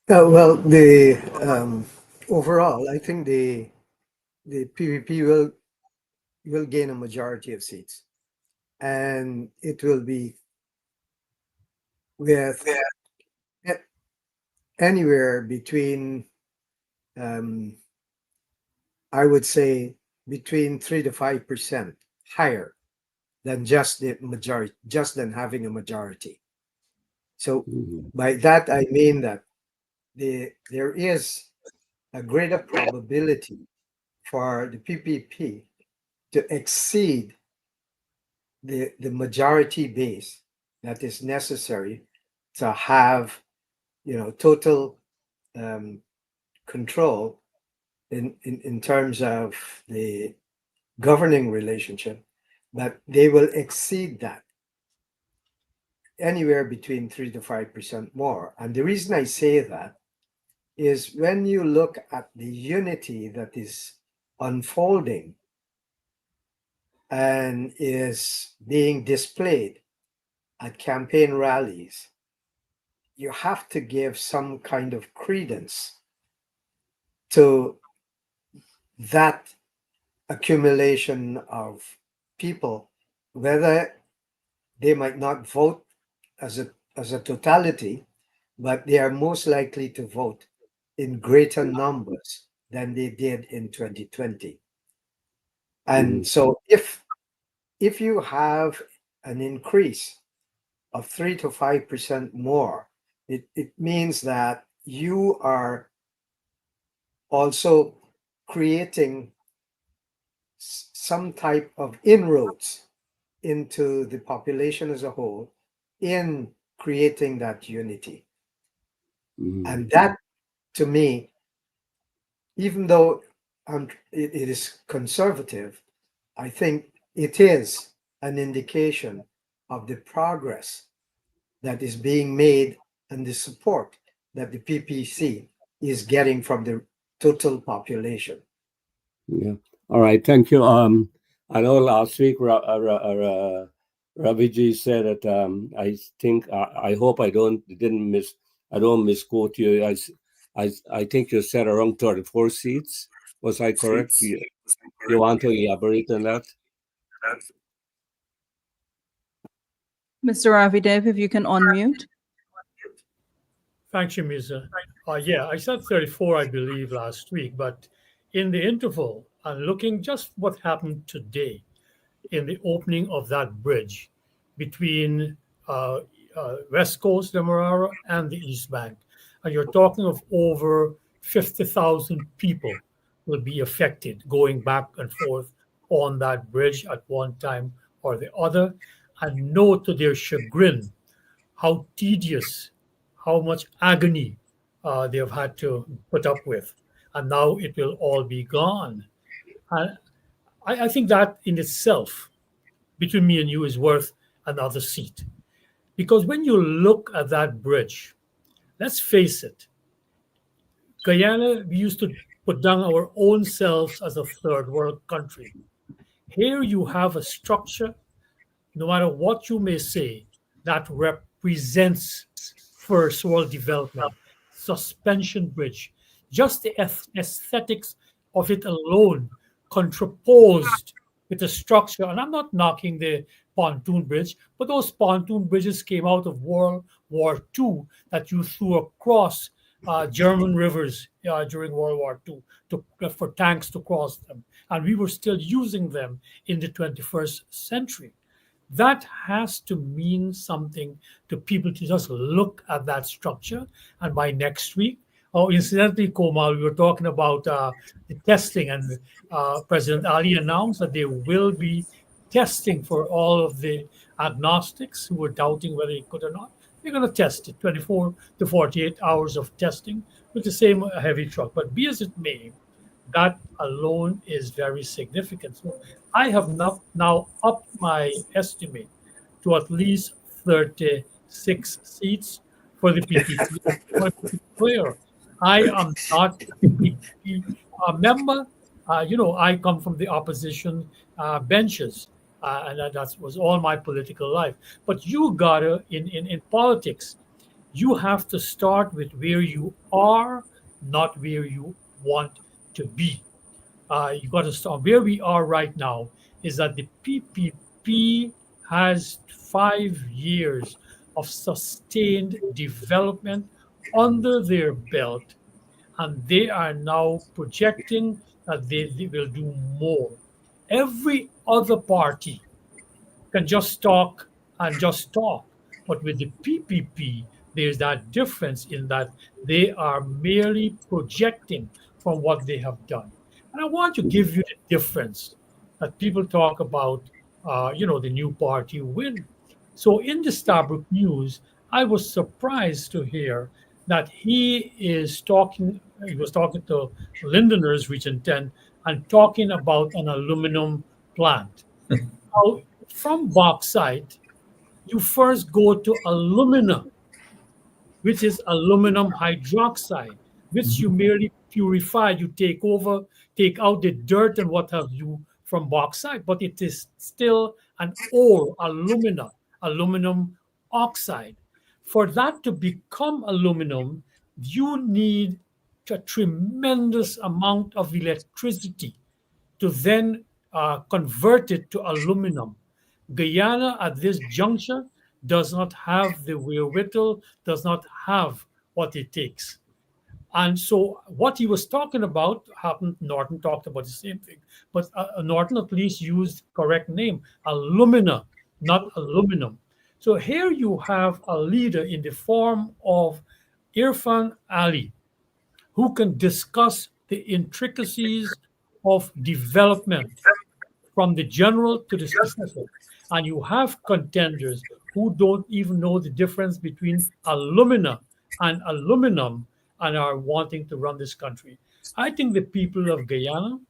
Well, the overall, I think the PVP will gain a majority of seats, and it will be with anywhere between, um, I would say, between 3 to 5% higher than just the majority, just than having a majority. So Mhm. by that I mean that there is a greater probability for the PPP to exceed the majority base that is necessary to have total control in terms of the governing relationship, but they will exceed that anywhere between 3 to 5% more. And the reason I say that is when you look at the unity that is unfolding and is being displayed at campaign rallies, you have to give some kind of credence to that accumulation of people, whether they might not vote as a totality, but they are most likely to vote in greater numbers than they did in 2020. And so if you have an increase of 3 to 5% more, it means that you are also creating some type of inroads into the population as a whole in creating that unity. And that, to me, even though it is conservative, I think it is an indication of the progress that is being made and the support that the PPC is getting from the total population. Yeah. All right. Thank you. I know last week Raviji said that I think I hope I don't misquote you. I think you said around 34 seats. Was I correct? You want to elaborate on that? Mr. Ravidev, if you can unmute. Thanks, Shamisa. Yeah, I said 34, I believe, last week, but in the interval, and looking just what happened today in the opening of that bridge between uh, West Coast, Demerara, and the East Bank, and you're talking of over 50,000 people will be affected going back and forth on that bridge at one time or the other, and know to their chagrin how tedious, how much agony they have had to put up with. And now it will all be gone. And I think that in itself, between me and you, is worth another seat. Because when you look at that bridge, let's face it, Guyana, we used to put down our own selves as a third world country. Here you have a structure, no matter what you may say, that represents first world development, suspension bridge, just the aesthetics of it alone, contraposed with the structure. And I'm not knocking the pontoon bridge, but those pontoon bridges came out of World War II that you threw across German rivers during World War II for tanks to cross them. And we were still using them in the 21st century. That has to mean something to people to just look at that structure. And by next week, oh, incidentally, Komal, we were talking about the testing, and President Ali announced that they will be testing for all of the agnostics who were doubting whether he could or not. They're going to test it 24 to 48 hours of testing with the same heavy truck. But be as it may, that alone is very significant. So I have now upped my estimate to at least 36 seats for the PPP. I want to be clear, I am not a PPP member. I come from the opposition benches, and that was all my political life. But you gotta, in politics, you have to start with where you are, not where you want to be. You got to start where we are right now is that the PPP has 5 years of sustained development under their belt, and they are now projecting that they will do more. Every other party can just talk and just talk. But with the PPP, there's that difference in that they are merely projecting from what they have done. And I want to give you the difference that people talk about, the new party win. So in the Stabrook News, I was surprised to hear that he is talking he was talking to Lindner's Region 10 and talking about an aluminum plant. Now, from bauxite, you first go to alumina, which is aluminum hydroxide, which you merely purify. You take out the dirt and what have you from bauxite, but it is still an ore, alumina, aluminum oxide. For that to become aluminum, you need a tremendous amount of electricity to then convert it to aluminum. Guyana at this juncture does not have the wherewithal, does not have what it takes. And so what he was talking about happened, Norton talked about the same thing, but Norton at least used correct name, alumina, not aluminum. So here you have a leader in the form of Irfan Ali, who can discuss the intricacies of development from the general to the specific. And you have contenders who don't even know the difference between alumina and aluminum and are wanting to run this country. I think the people of Guyana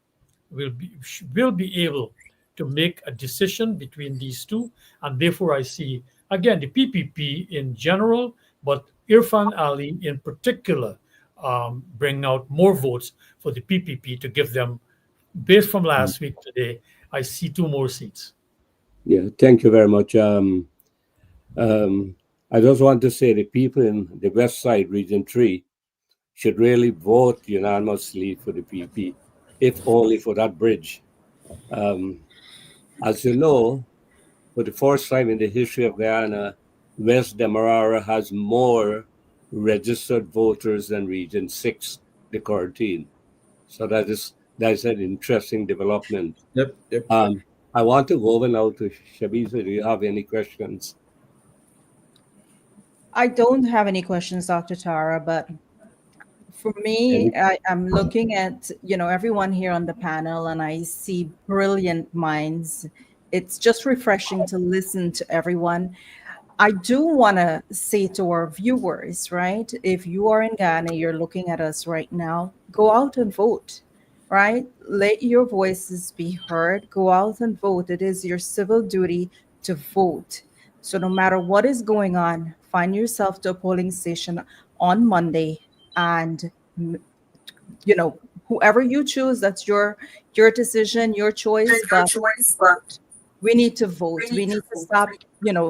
will be able to make a decision between these two, and therefore I see again the PPP in general, but Irfan Ali in particular, bring out more votes for the PPP to give them, based from last week today, I see two more seats. Yeah, thank you very much. Um, I just want to say the people in the West Side, Region 3, should really vote unanimously for the PP, if only for that bridge. Um, as you know, for the first time in the history of Guyana, West Demerara has more registered voters than Region 6, the quarantine. So that is an interesting development. Yep, yep. I want to go over now to Shabisa. Do you have any questions? I don't have any questions, Dr. Tara, but for me, Any? I'm looking at, everyone here on the panel and I see brilliant minds. It's just refreshing to listen to everyone. I do want to say to our viewers, right? If you are in Ghana, you're looking at us right now, go out and vote, right? Let your voices be heard. Go out and vote. It is your civil duty to vote. So no matter what is going on, find yourself to a polling station on Monday and you know whoever you choose, that's your decision, your choice, but we need to vote. We need to stop,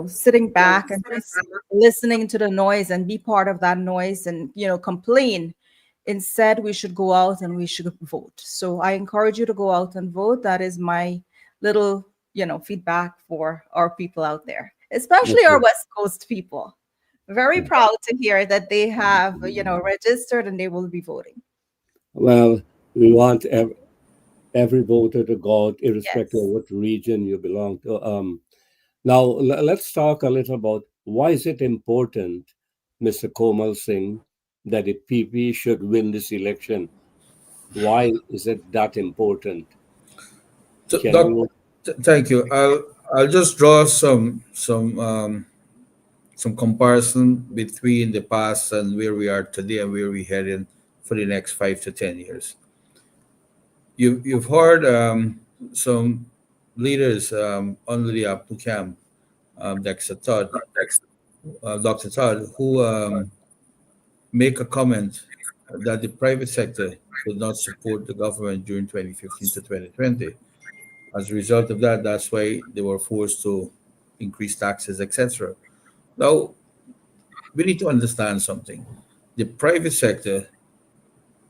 sitting back and just listening to the noise and be part of that noise and, complain. Instead, we should go out and we should vote. So I encourage you to go out and vote. That is my little, feedback for our people out there, especially our Okay. West Coast people. Very proud to hear that they have, registered and they will be voting. Well, we want every voter to go out, irrespective of Yes. what region you belong to. Now, let's talk a little about why is it important, Mr. Komal Singh, that the PP should win this election? Why is it that important? So, Can Doc, you? thank you. I'll just draw some comparison between the past and where we are today and where we're heading for the next 5 to 10 years. You've heard some leaders under the APNU camp, Dexter Todd, Dr. Todd, who make a comment that the private sector could not support the government during 2015 to 2020. As a result of that, that's why they were forced to increase taxes, etc. Now, we need to understand something. The private sector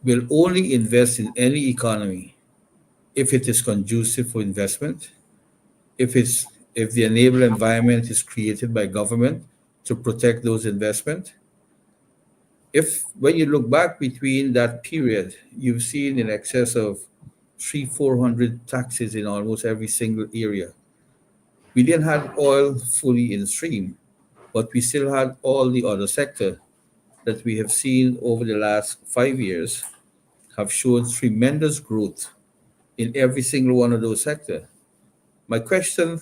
will only invest in any economy if it is conducive for investment, if the enable environment is created by government to protect those investment. If when you look back between that period, you've seen in excess of 300-400 taxes in almost every single area. We didn't have oil fully in stream, but we still had all the other sector that we have seen over the last 5 years have shown tremendous growth in every single one of those sectors. My question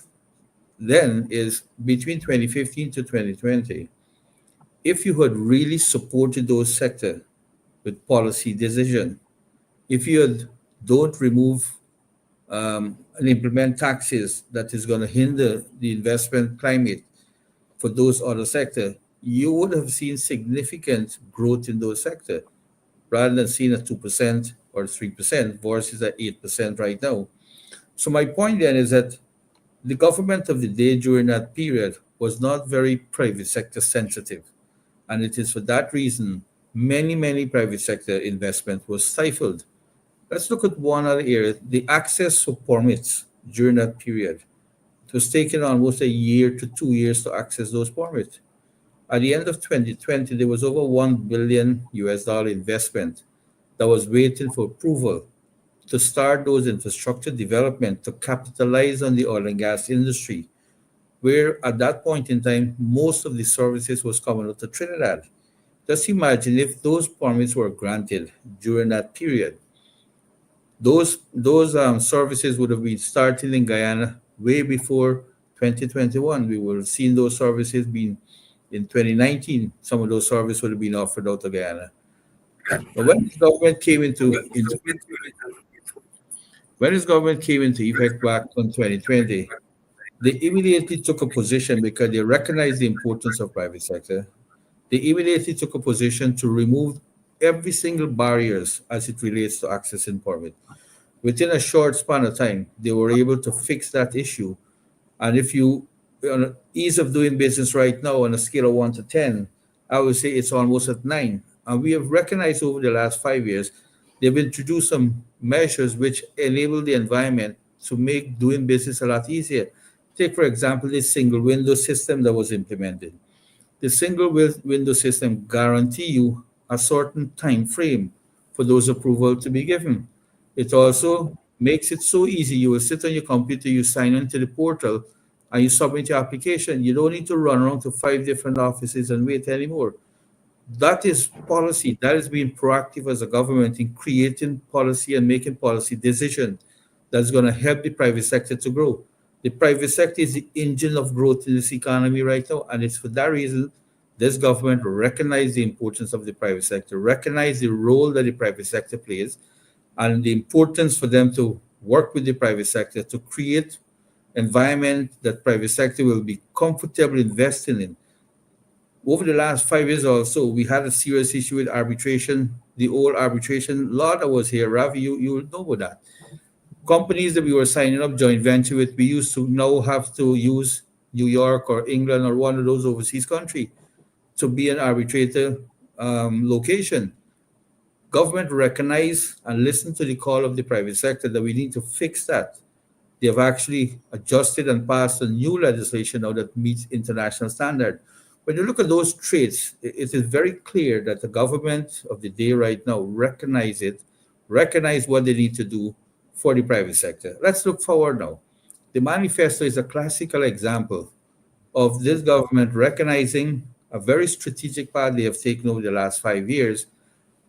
then is between 2015 to 2020, if you had really supported those sectors with policy decision. If you don't remove and implement taxes that is going to hinder the investment climate for those other sectors, you would have seen significant growth in those sectors rather than seeing a 2% or 3% versus at 8% right now. So my point then is that the government of the day during that period was not very private sector sensitive. And it is for that reason many private sector investment was stifled. Let's look at one other area, the access to permits during that period. It was taken almost a year to 2 years to access those permits. At the end of 2020, there was over 1 billion US dollar investment that was waiting for approval to start those infrastructure development to capitalize on the oil and gas industry, where at that point in time, most of the services was coming out of Trinidad. Just imagine if those permits were granted during that period. Those services would have been starting in Guyana way before 2021. We would have seen those services being in 2019. Some of those services would have been offered out of Guyana. But when this government came into effect back in 2020, they immediately took a position because they recognized the importance of private sector. They immediately took a position to remove every single barriers as it relates to accessing permit. Within a short span of time, they were able to fix that issue. And if you, on ease of doing business right now on a scale of 1 to 10, I would say it's almost at 9. And we have recognized over the last 5 years, they've introduced some measures which enable the environment to make doing business a lot easier. Take, for example, this single window system that was implemented. The single window system guarantee you a certain time frame for those approvals to be given. It also makes it so easy. You will sit on your computer, you sign into the portal, and you submit your application. You don't need to run around to 5 different offices and wait anymore. That is policy. That is being proactive as a government in creating policy and making policy decisions that's going to help the private sector to grow. The private sector is the engine of growth in this economy right now, and it's for that reason this government recognize the importance of the private sector, recognize the role that the private sector plays, and the importance for them to work with the private sector to create environment that private sector will be comfortable investing in. Over the last 5 years or so, we had a serious issue with arbitration. The old arbitration law that was here, Ravi, you will know about that. Companies that we were signing up joint venture with, we used to now have to use New York or England or one of those overseas countries to be an arbitrator location. Government recognize and listen to the call of the private sector that we need to fix that. They have actually adjusted and passed a new legislation now that meets international standard. When you look at those traits, it is very clear that the government of the day right now recognize what they need to do for the private sector. Let's look forward now. The manifesto is a classical example of this government recognizing a very strategic path they have taken over the last 5 years,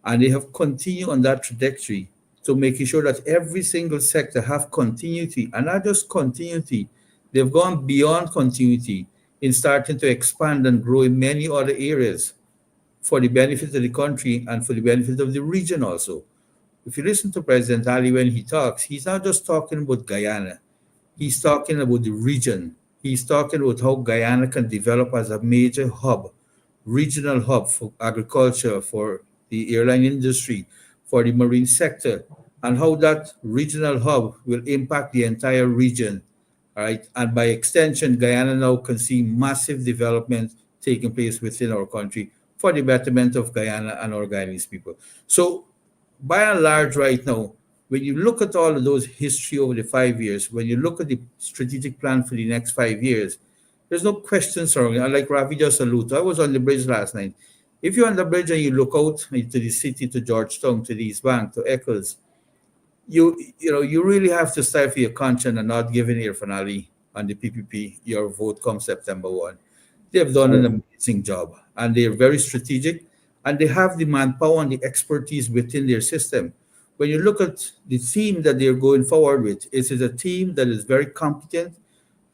and they have continued on that trajectory to making sure that every single sector have continuity, and not just continuity, they've gone beyond continuity in starting to expand and grow in many other areas for the benefit of the country and for the benefit of the region also. If you listen to President Ali when he talks, he's not just talking about Guyana. He's talking about the region. He's talking about how Guyana can develop as a major hub, regional hub for agriculture, for the airline industry, for the marine sector, and how that regional hub will impact the entire region. All right. And by extension, Guyana now can see massive development taking place within our country for the betterment of Guyana and our Guyanese people. So by and large, right now, when you look at all of those history over the 5 years, when you look at the strategic plan for the next 5 years, there's no question surrounding. Like Ravi just alluded to, I was on the bridge last night. If you're on the bridge and you look out into the city, to Georgetown, to the East Bank, to Eccles, you really have to stifle your conscience and not giving Irfan Ali and the PPP your vote come September 1. They have done an amazing job, and they're very strategic, and they have the manpower and the expertise within their system. When you look at the team that they're going forward with, it is a team that is very competent.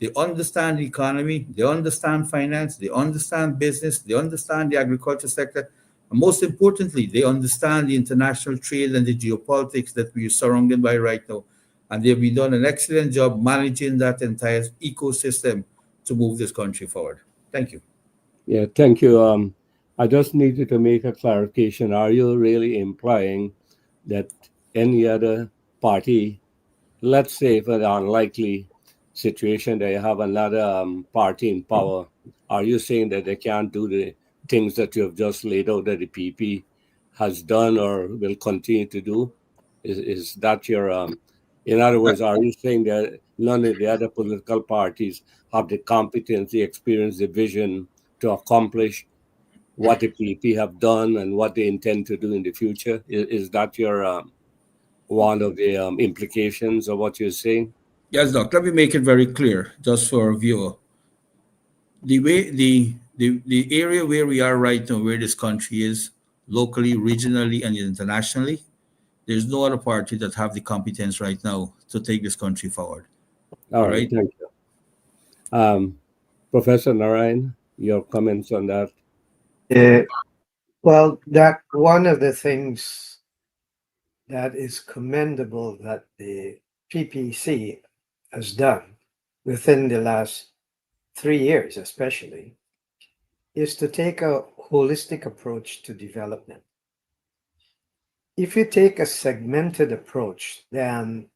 They understand the economy, they understand finance, they understand business, they understand the agriculture sector. And most importantly, they understand the international trade and the geopolitics that we are surrounded by right now. And they've been done an excellent job managing that entire ecosystem to move this country forward. Thank you. Yeah, thank you. I just needed to make a clarification. Are you really implying that any other party, let's say for the unlikely situation that you have another party in power, are you saying that they can't do the things that you have just laid out that the PP has done or will continue to do? Is that your in other words, are you saying that none of the other political parties have the competence, the experience, the vision to accomplish what the PP have done and what they intend to do in the future? Is that your one of the implications of what you're saying? Yes, Doc. Let me make it very clear, just for our viewer. The way the area where we are right now, where this country is, locally, regionally, and internationally, there's no other party that have the competence right now to take this country forward. All All right, right. thank you. Professor Narayan, your comments on that? Uh, well, that one of the things that is commendable that the PPC has done within the last 3 years, especially, is to take a holistic approach to development. If you take a segmented approach, then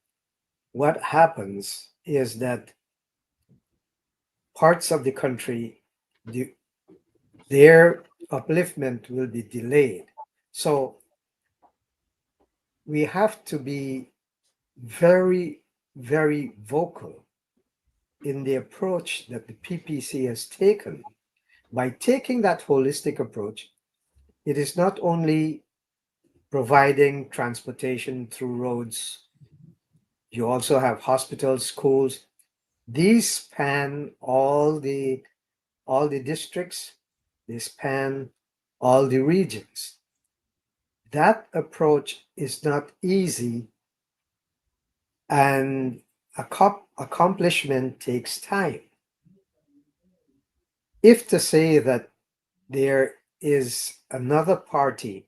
what happens is that parts of the country, their upliftment will be delayed. So we have to be very, very vocal in the approach that the PPC has taken. By taking that holistic approach, it is not only providing transportation through roads, you also have hospitals, schools. These span all the districts, they span all the regions. That approach is not easy, and accomplishment takes time. If to say that there is another party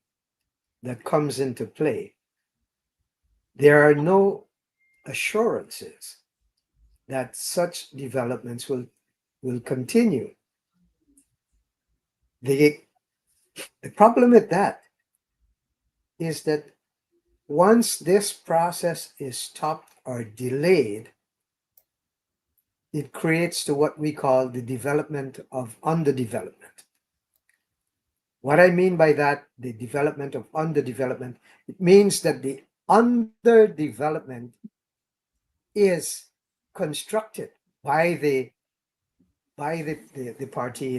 that comes into play, there are no assurances that such developments will continue. The, the problem with that is that once this process is stopped or delayed, it creates to what we call the development of underdevelopment. What I mean by that, the development of underdevelopment, it means that the underdevelopment is constructed by the party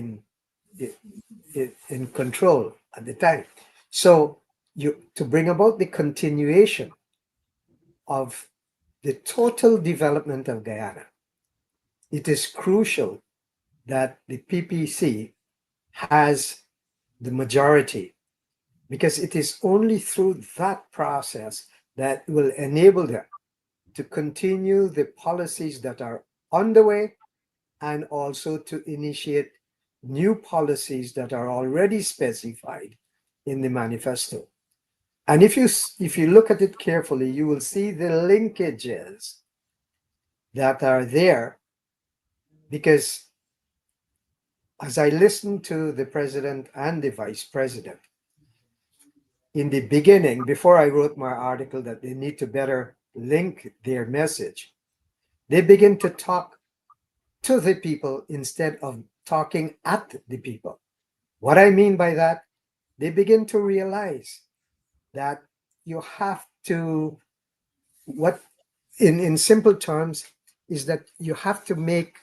in control at the time. So you to bring about the continuation of the total development of Guyana, it is crucial that the PPC has the majority, because it is only through that process that will enable them to continue the policies that are underway and also to initiate new policies that are already specified in the manifesto. And if you look at it carefully, you will see the linkages that are there, because as I listened to the president and the vice president in the beginning, before I wrote my article that they need to better link their message, they begin to talk to the people instead of talking at the people. What I mean by that, they begin to realize that you have to, what in simple terms, is that you have to make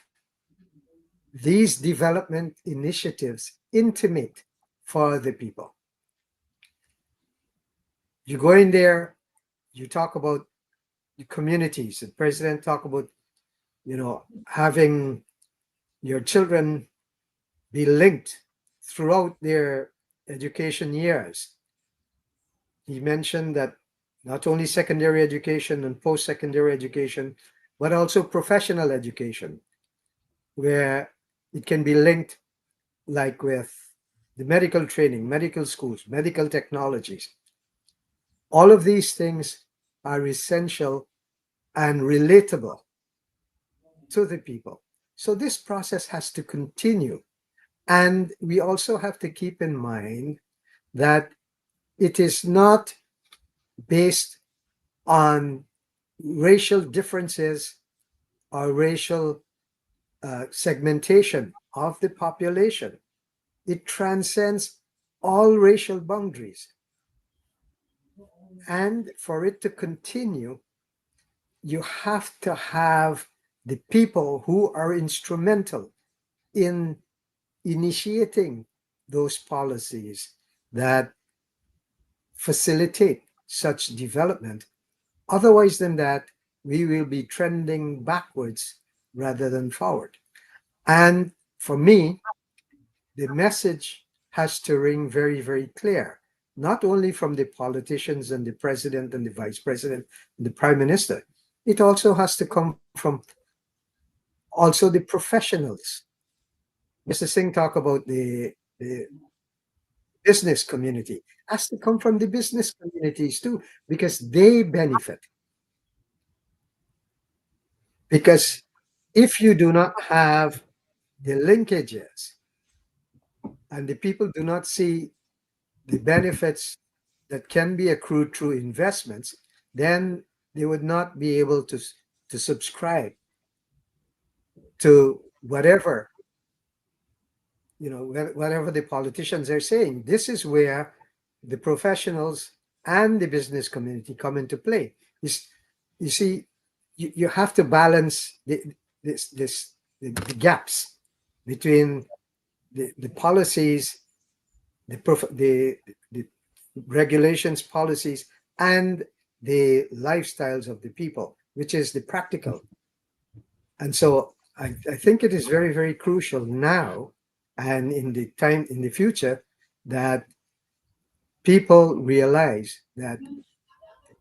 these development initiatives intimate for the people. You go in there, you talk about the communities. The president talk about, having your children be linked throughout their education years. He mentioned that not only secondary education and post-secondary education, but also professional education, where it can be linked like with the medical training, medical schools, medical technologies. All of these things are essential and relatable to the people. So this process has to continue. And we also have to keep in mind that it is not based on racial differences or racial segmentation of the population. It transcends all racial boundaries. And for it to continue, you have to have the people who are instrumental in initiating those policies that facilitate such development. Otherwise than that, we will be trending backwards rather than forward. And for me, the message has to ring very, very clear, not only from the politicians and the president and the vice president and the prime minister. It also has to come from also the professionals. Mr. Singh talk about the business community. Has to come from the business communities too, because they benefit. Because if you do not have the linkages and the people do not see the benefits that can be accrued through investments, then they would not be able to subscribe to whatever, whatever the politicians are saying. This is where the professionals and the business community come into play. You see, you have to balance the gaps between the policies, the regulations, policies, and the lifestyles of the people, which is the practical. And so I think it is very, very crucial now and in the future that people realize that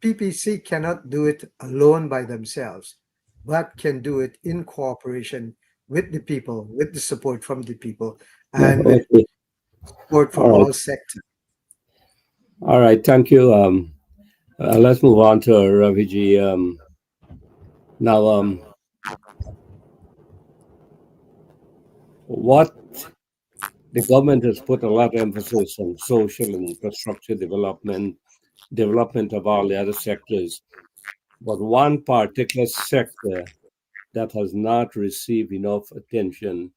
PPC cannot do it alone by themselves, but can do it in cooperation with the people, with the support from the people, and with Okay. support from All right. all sectors. All right. Thank you. Let's move on to Raviji. Now, what the government has put a lot of emphasis on social and infrastructure development of all the other sectors. But one particular sector that has not received enough attention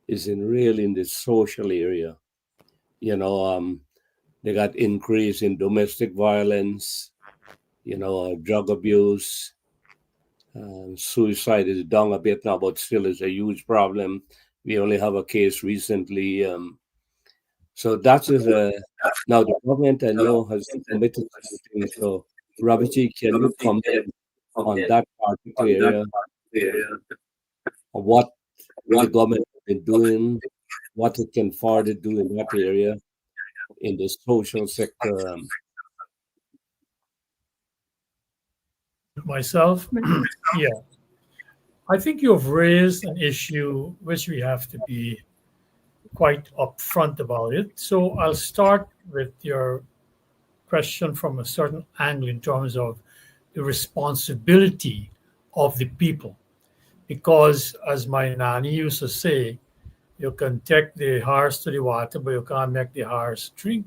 is in the social area. You know, they got increase in domestic violence, drug abuse, suicide is down a bit now, but still is a huge problem. We only have a case recently. So that is now the government I know has committed something. So Raviji, can you comment on that particular area of what the government has been doing, what it can further do in that area in the social sector? Myself, yeah, I think you've raised an issue which we have to be quite upfront about it. So I'll start with your question from a certain angle in terms of the responsibility of the people. Because as my nanny used to say, you can take the horse to the water, but you can't make the horse drink.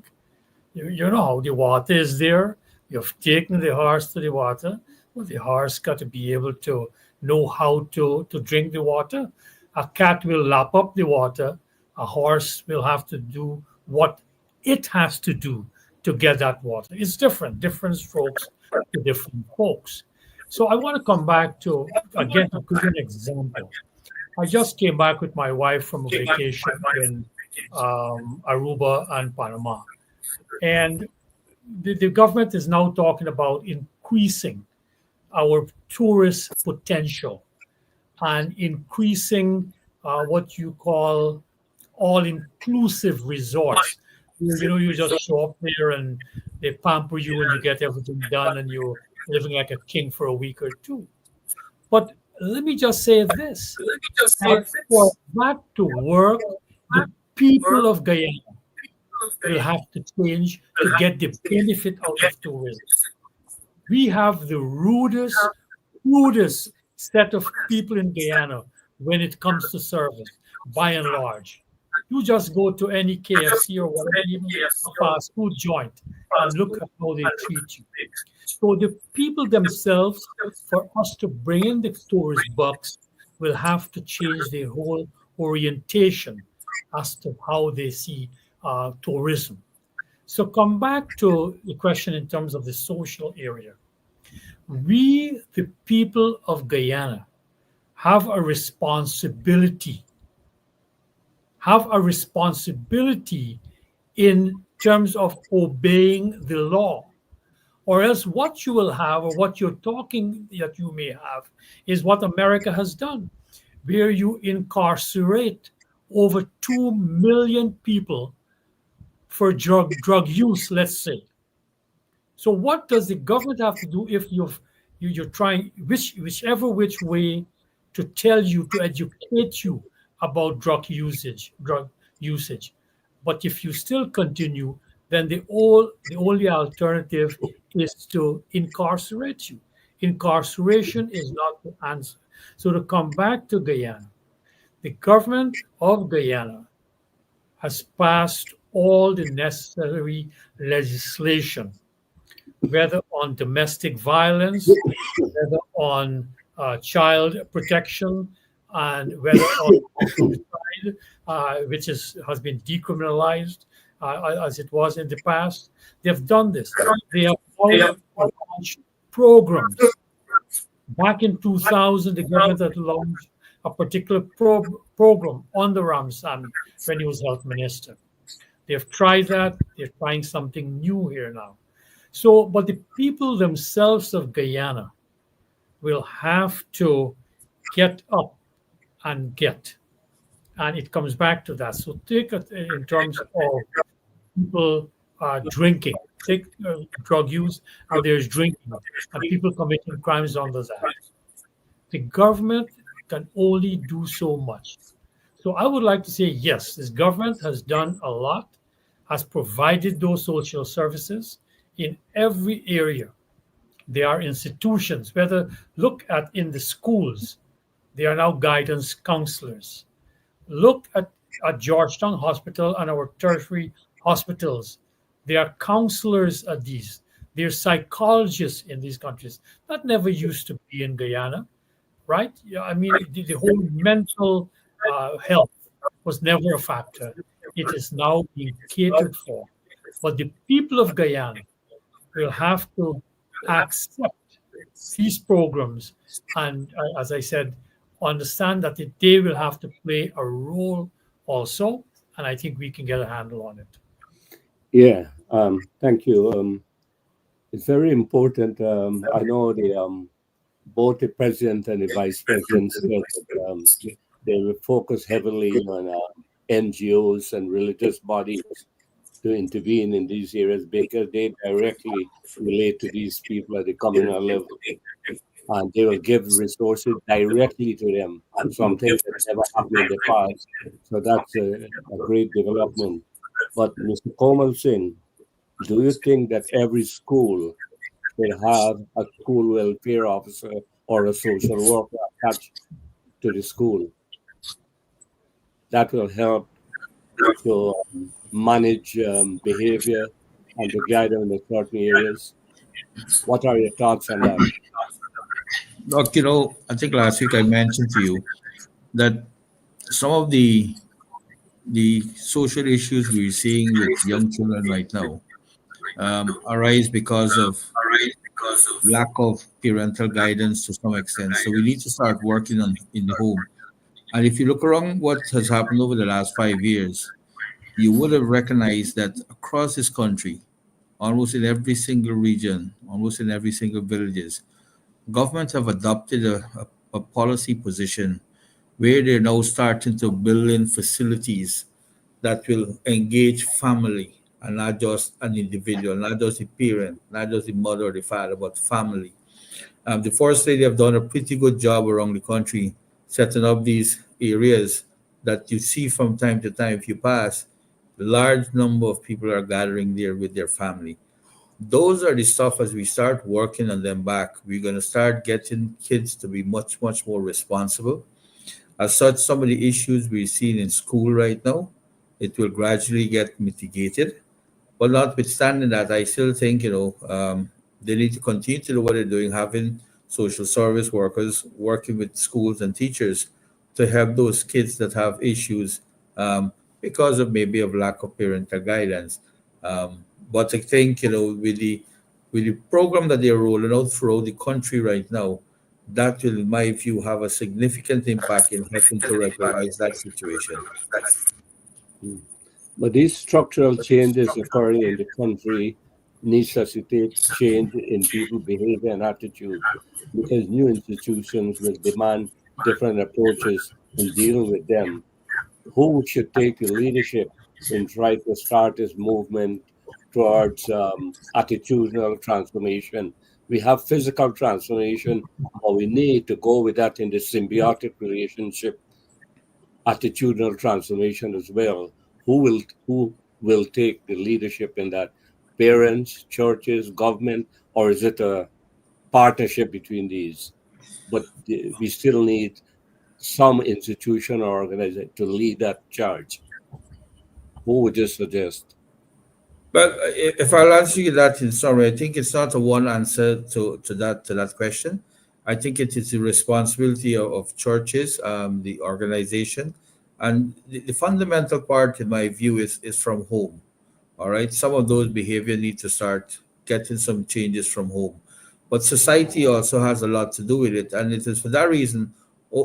You know how the water is there. You've taken the horse to the water, but the horse got to be able to know how to drink the water. A cat will lap up the water. A horse will have to do what it has to do to get that water. It's different strokes to different folks. So I want to come back to, again, to give you an example. I just came back with my wife from a vacation in Aruba and Panama. And the government is now talking about increasing our tourist potential and increasing what you call all-inclusive resorts. You just show up there and they pamper you and you get everything done and you're living like a king for a week or two. But let me just say this: that for that to work, the people of Guyana will have to change to get the benefit out of tourism. We have the rudest set of people in Guyana when it comes to service, by and large. You just go to any KFC or whatever, even a fast food joint, and look at how they treat you. So the people themselves, for us to bring in the tourist bucks, will have to change their whole orientation as to how they see tourism. So come back to the question in terms of the social area. We, the people of Guyana, have a responsibility, have a responsibility in terms of obeying the law. Or else what you will have, or what you're talking that you may have, is what America has done, where you incarcerate over 2 million people for drug use, let's say. So what does the government have to do if you're trying whichever which way to tell you, to educate you about drug usage? But if you still continue, then the only alternative is to incarcerate you. Incarceration is not the answer. So to come back to Guyana, the government of Guyana has passed all the necessary legislation, whether on domestic violence, whether on child protection, and whether on homicide, has been decriminalized as it was in the past. They've done this. They have now launched programs. Back in 2000, the government had launched a particular program on the Ramsamy when he was health minister. They've tried that. They're trying something new here now. So, but the people themselves of Guyana will have to get up and get. And it comes back to that. So take it in terms of people drinking, take drug use, and there's drinking, and people committing crimes under that. The government can only do so much. So I would like to say, yes, this government has done a lot, has provided those social services in every area. There are institutions, whether look at in the schools, they are now guidance counselors. Look at Georgetown Hospital and our tertiary hospitals. They are counselors at these. They're psychologists in these countries. That never used to be in Guyana, right? Yeah, I mean, the whole mental health was never a factor. It is now being catered for. But the people of Guyana will have to accept these programs and, as I said, understand that they will have to play a role also. And I think we can get a handle on it. Yeah, thank you. It's very important. I know both the president and the vice president said that they will focus heavily on NGOs and religious bodies to intervene in these areas because they directly relate to these people at the communal level. And they will give resources directly to them, something that never happened in the past. So that's a great development. But Mr. Komal Singh, do you think that every school should have a school welfare officer or a social worker attached to the school? That will help to manage behavior and to guide them in certain areas. What are your thoughts on that? Look, I think last week I mentioned to you that some of the social issues we're seeing with young children right now arise because of lack of parental guidance to some extent. So we need to start working on in the home. And if you look around what has happened over the last 5 years, you would have recognized that across this country, almost in every single region, almost in every single villages, governments have adopted a policy position where they're now starting to build in facilities that will engage family and not just an individual, not just the parent, not just the mother or the father, but family. The Forest Lady have done a pretty good job around the country setting up these areas that you see from time to time if you pass. Large number of people are gathering there with their family. Those are the stuff as we start working on them back, we're going to start getting kids to be much, much more responsible. As such, some of the issues we're seeing in school right now, it will gradually get mitigated. But notwithstanding that, I still think they need to continue to do what they're doing, having social service workers working with schools and teachers to help those kids that have issues because of maybe of lack of parental guidance. But I think with the program that they're rolling out throughout the country right now, that will, in my view, have a significant impact in helping to regularize that situation. Mm. But these structural changes occurring in the country necessitate change in people's behavior and attitude because new institutions will demand different approaches in dealing with them. Who should take the leadership in trying to start this movement towards attitudinal transformation? We have physical transformation, but we need to go with that in the symbiotic relationship, attitudinal transformation as well. Who will take the leadership in that? Parents, churches, government, or is it a partnership between these? But we still need some institution or organization to lead that charge. Who would you suggest? But if I'll answer you that in summary, I think it's not a one answer to that question. I think it is the responsibility of churches, the organization, and the fundamental part, in my view, is from home. All right, some of those behavior need to start getting some changes from home, but society also has a lot to do with it, and it is for that reason.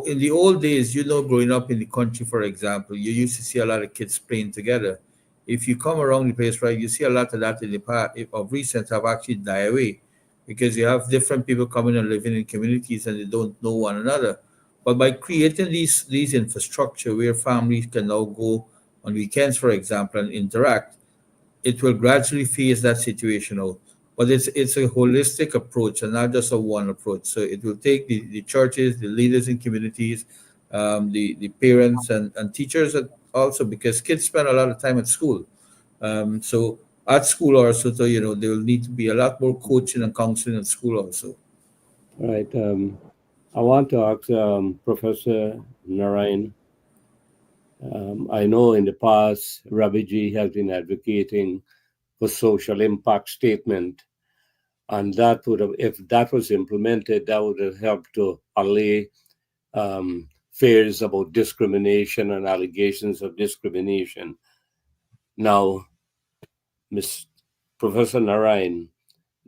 In the old days, growing up in the country, for example, you used to see a lot of kids playing together. If you come around the place, right, you see a lot of that in the past of recent have actually died away because you have different people coming and living in communities and they don't know one another. But by creating these infrastructure where families can now go on weekends, for example, and interact, it will gradually phase that situation out. But it's a holistic approach and not just a one approach. So it will take the churches, the leaders in communities, the parents and teachers also because kids spend a lot of time at school. So at school also, so there will need to be a lot more coaching and counseling at school also. All right. I want to ask Professor Narayan. I know in the past, Ravi G has been advocating for social impact statement, and that would have, if that was implemented, that would have helped to allay fears about discrimination and allegations of discrimination. Now, Ms. Professor Narayan,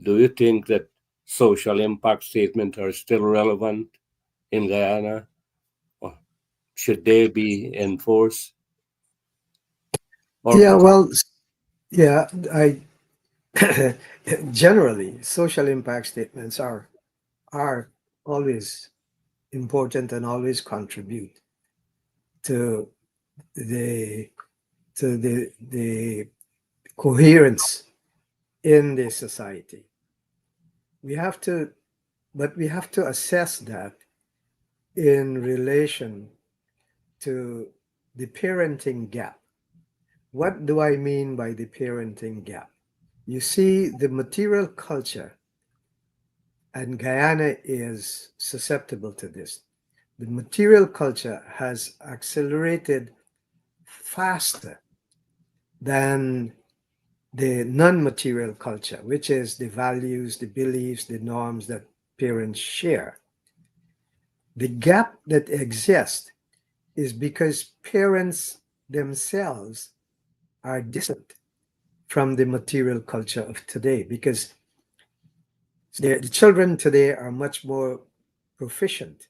do you think that social impact statements are still relevant in Guyana? Or should they be enforced? Or Yeah, well, yeah, I generally social impact statements are always important and always contribute to the the coherence in the society. We have to, but we have to assess that in relation to the parenting gap. What do I mean by the parenting gap? You see, the material culture, and Guyana is susceptible to this. The material culture has accelerated faster than the non-material culture, which is the values, the beliefs, the norms that parents share. The gap that exists is because parents themselves are distant from the material culture of today because the children today are much more proficient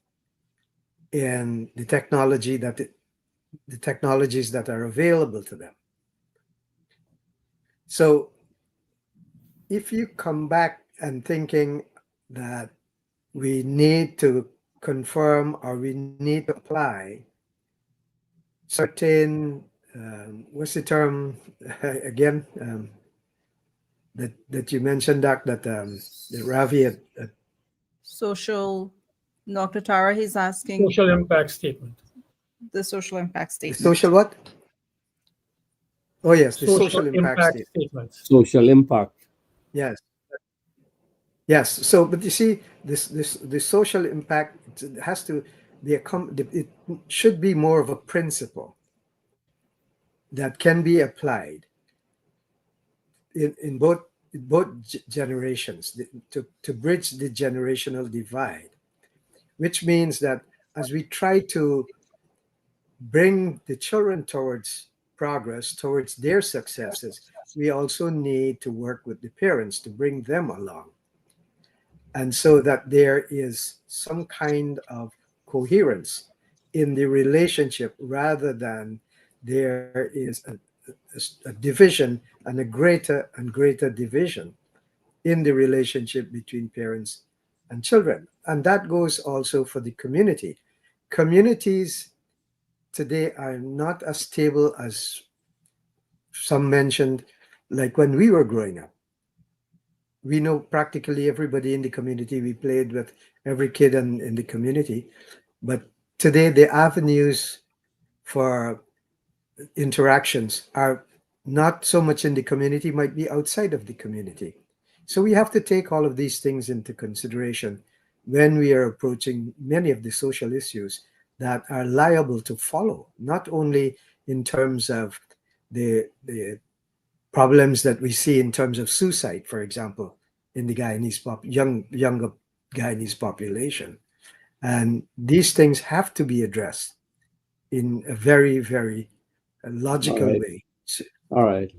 in the technologies that are available to them. So if you come back and thinking that we need to confirm or we need to apply certain what's the term again that you mentioned, Doc, that Ravi had Social, Dr. Tara, he's asking Social impact statement. the social impact the statement. social what? Oh yes, the social social impact impact statement. statements. Social impact. Yes, yes. So, but you see, this the social impact has to be it should be more of a principle that can be applied in both generations to bridge the generational divide, which means that as we try to bring the children towards progress, towards their successes, we also need to work with the parents to bring them along. And so that there is some kind of coherence in the relationship rather than there is a division and a greater and greater division in the relationship between parents and children. And that goes also for the community. Communities today are not as stable as some mentioned, like when we were growing up. We know practically everybody in the community. We played with every kid in the community. But today, the avenues for interactions are not so much in the community, might be outside of the community. So we have to take all of these things into consideration when we are approaching many of the social issues that are liable to follow, not only in terms of the problems that we see in terms of suicide, for example, in the younger Guyanese population. And these things have to be addressed in a very, very All logical right. way. All right.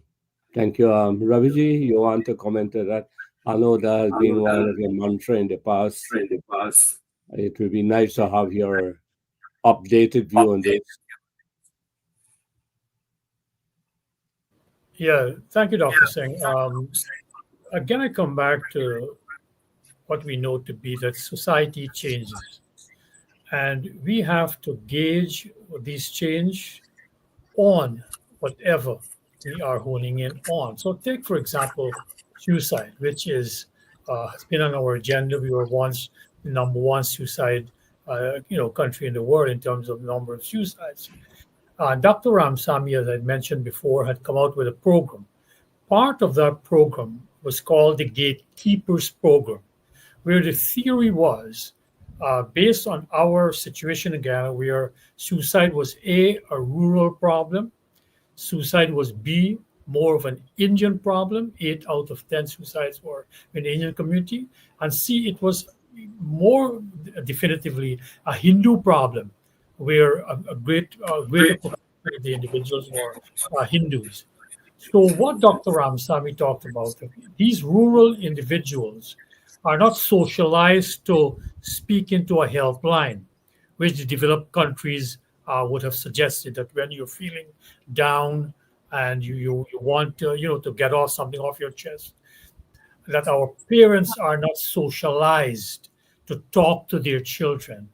Thank you. Raviji, you want to comment to that? I know that has been one of your mantra in the past. It would be nice to have your updated view on this. Yeah, thank you, Dr. Singh. Again, I come back to what we know to be that society changes, and we have to gauge this change on whatever we are honing in on. So, take for example, suicide, which is has been on our agenda. We were once the number one suicide, country in the world in terms of number of suicides. Dr. Ramsamy, as I mentioned before, had come out with a program. Part of that program was called the Gatekeepers Program, where the theory was based on our situation in Ghana, where suicide was a rural problem, suicide was B, more of an Indian problem. 8 out of 10 suicides were in the Indian community. And C, it was more definitively a Hindu problem, where a greater proportion of the individuals were Hindus. So, what Dr. Ramsamy talked about, these rural individuals are not socialized to speak into a helpline, which the developed countries would have suggested that when you're feeling down and you want to, to get off something off your chest, that our parents are not socialized to talk to their children.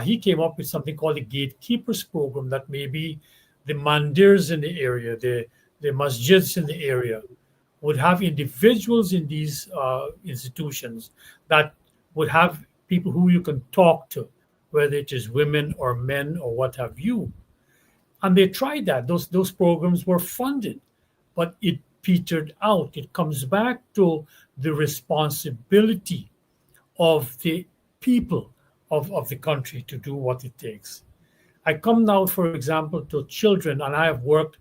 He came up with something called the Gatekeepers Program that maybe the mandirs in the area, the masjids in the area, would have individuals in these institutions that would have people who you can talk to, whether it is women or men or what have you. And they tried that. Those programs were funded, but it petered out. It comes back to the responsibility of the people of the country to do what it takes. I come now, for example, to children, and I have worked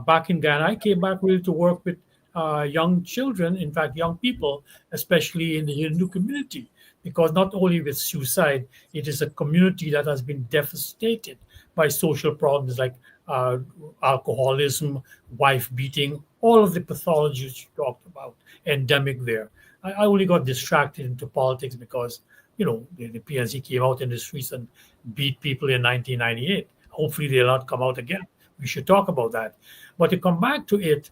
back in Ghana. I came back really to work with young children, in fact, young people, especially in the Hindu community, because not only with suicide, it is a community that has been devastated by social problems like uh, alcoholism, wife beating, all of the pathologies you talked about, endemic there. I only got distracted into politics because, the PNC came out in the streets and beat people in 1998. Hopefully, they'll not come out again. We should talk about that. But to come back to it,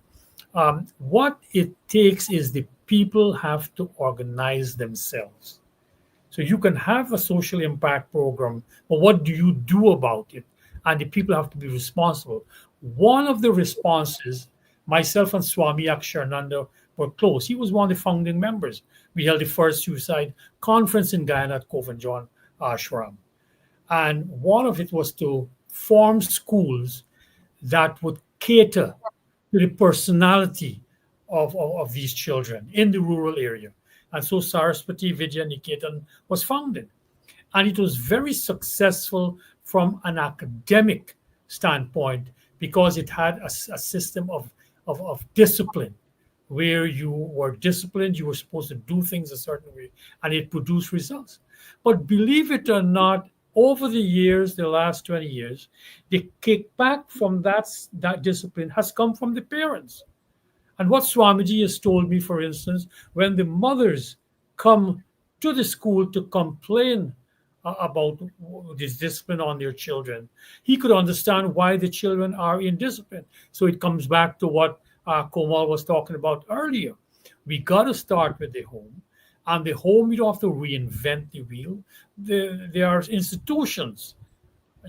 what it takes is the people have to organize themselves. So you can have a social impact program, but what do you do about it? And the people have to be responsible. One of the responses, myself and Swami Aksharananda were close. He was one of the founding members. We held the first suicide conference in Guyana at Cove and John Ashram. And one of it was to form schools that would cater to the personality of these children in the rural area. And so Saraswati Vidya Niketan was founded. And it was very successful from an academic standpoint because it had a system of discipline where you were disciplined, you were supposed to do things a certain way, and it produced results. But believe it or not, over the years, the last 20 years, the kickback from that discipline has come from the parents. And what Swamiji has told me, for instance, when the mothers come to the school to complain about this discipline on their children, he could understand why the children are in discipline. So it comes back to what Komal was talking about earlier. We got to start with the home. And the home, you don't have to reinvent the wheel. There are institutions,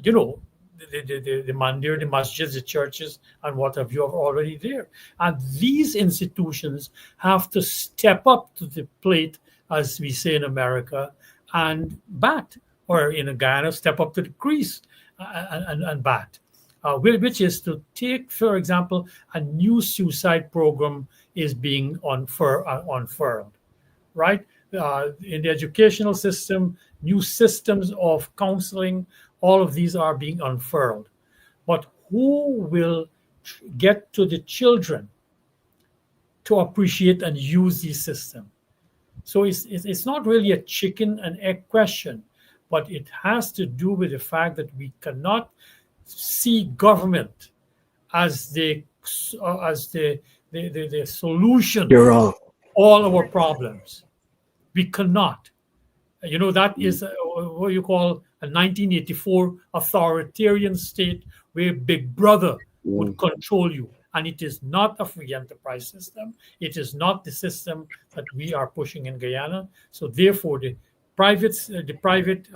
you know, the mandir, the masjids, the churches, and what have you are already there. And these institutions have to step up to the plate, as we say in America, and bat, or in Guyana, step up to the crease and bat. Which is to take, for example, a new suicide program is being unfurled, right? In the educational system, new systems of counseling, all of these are being unfurled. But who will get to the children to appreciate and use these systems? So it's not really a chicken and egg question, but it has to do with the fact that we cannot see government as the solution You're wrong. all our problems. We cannot. You know, that is what you call a 1984 authoritarian state where Big Brother would control you. And it is not a free enterprise system. It is not the system that we are pushing in Guyana. So therefore, the private,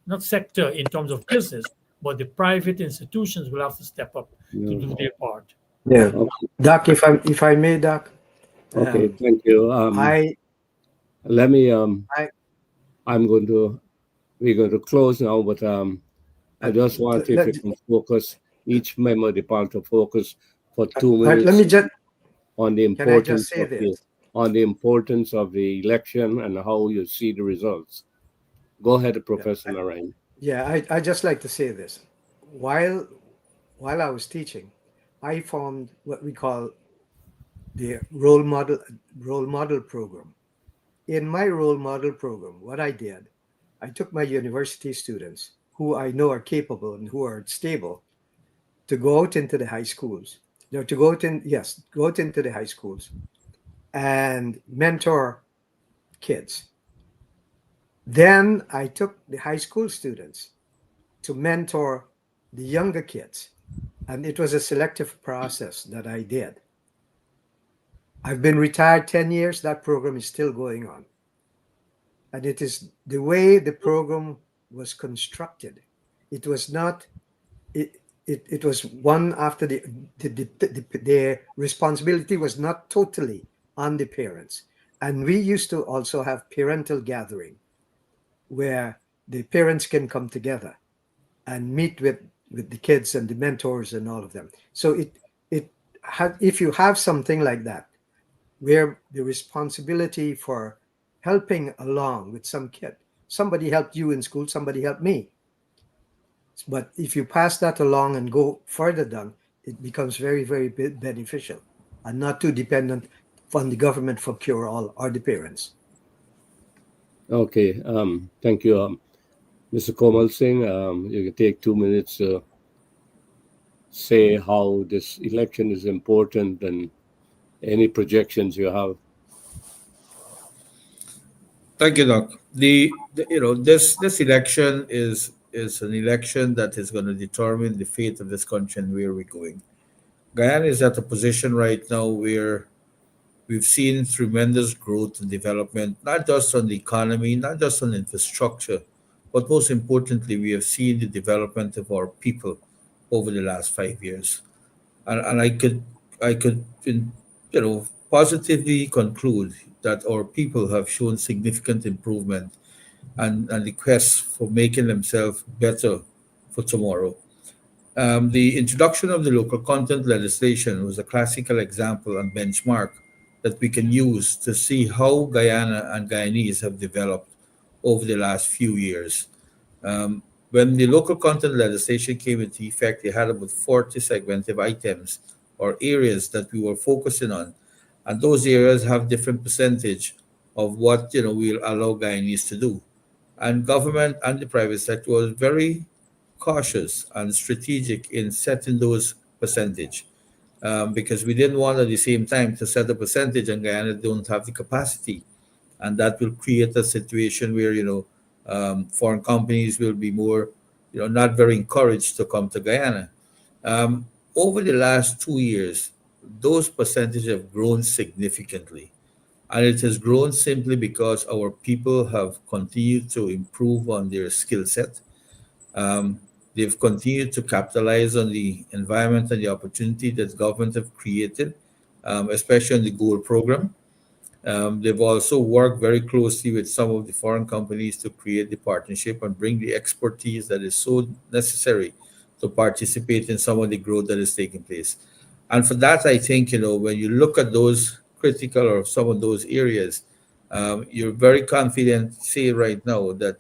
not sector in terms of business, but the private institutions will have to step up to do their part. Yeah, Okay, Doc. If I may, Doc, okay, um, thank you. I Let me. I I'm going to. We're going to close now, but I just want if let, you can focus each member of the panel to focus for two let minutes me just on the can I just importance say of the this? election and how you see the results. Go ahead, Yeah, Professor Narayan. yeah. I just like to say this. While while I was teaching, I formed what we call the role model program. In my role model program, what I did, I took my university students who I know are capable and who are stable to go out into the high schools. To go out go out into the high schools and mentor kids. Then I took the high school students to mentor the younger kids. And it was a selective process that I did. I've been retired 10 years. That program is still going on. And it is the way the program was constructed. It was not, it was one after the responsibility was not totally on the parents. And we used to also have parental gathering where the parents can come together and meet with the kids and the mentors and all of them. So if you have something like that where the responsibility for helping along with some kid, somebody helped you in school, somebody helped me, but if you pass that along and go further down, it becomes very, very beneficial and not too dependent on the government for cure all or the parents. Okay, thank you, Mr. Komal Singh. You can take 2 minutes to say how this election is important and any projections you have. Thank you, Doc. This election is an election that is going to determine the fate of this country and where we're going. Guyana is at a position right now where we've seen tremendous growth and development, not just on the economy, not just on infrastructure, but most importantly, we have seen the development of our people over the last 5 years. And I could positively conclude that our people have shown significant improvement and the quest for making themselves better for tomorrow. The introduction of the local content legislation was a classical example and benchmark that we can use to see how Guyana and Guyanese have developed over the last few years. Um, when the local content legislation came into effect, they had about 40 segmented items or areas that we were focusing on, and those areas have different percentage of what we'll allow Guyanese to do. And government and the private sector was very cautious and strategic in setting those percentage, because we didn't want at the same time to set a percentage and Guyana don't have the capacity, and that will create a situation where foreign companies will be more not very encouraged to come to Guyana. Um, Over the last 2 years, those percentages have grown significantly, and it has grown simply because our people have continued to improve on their skill set. um, they've continued to capitalize on the environment and the opportunity that government have created, especially on the gold program. They've also worked very closely with some of the foreign companies to create the partnership and bring the expertise that is so necessary to participate in some of the growth that is taking place. And for that, I think, when you look at those critical or some of those areas, you're very confident to say right now that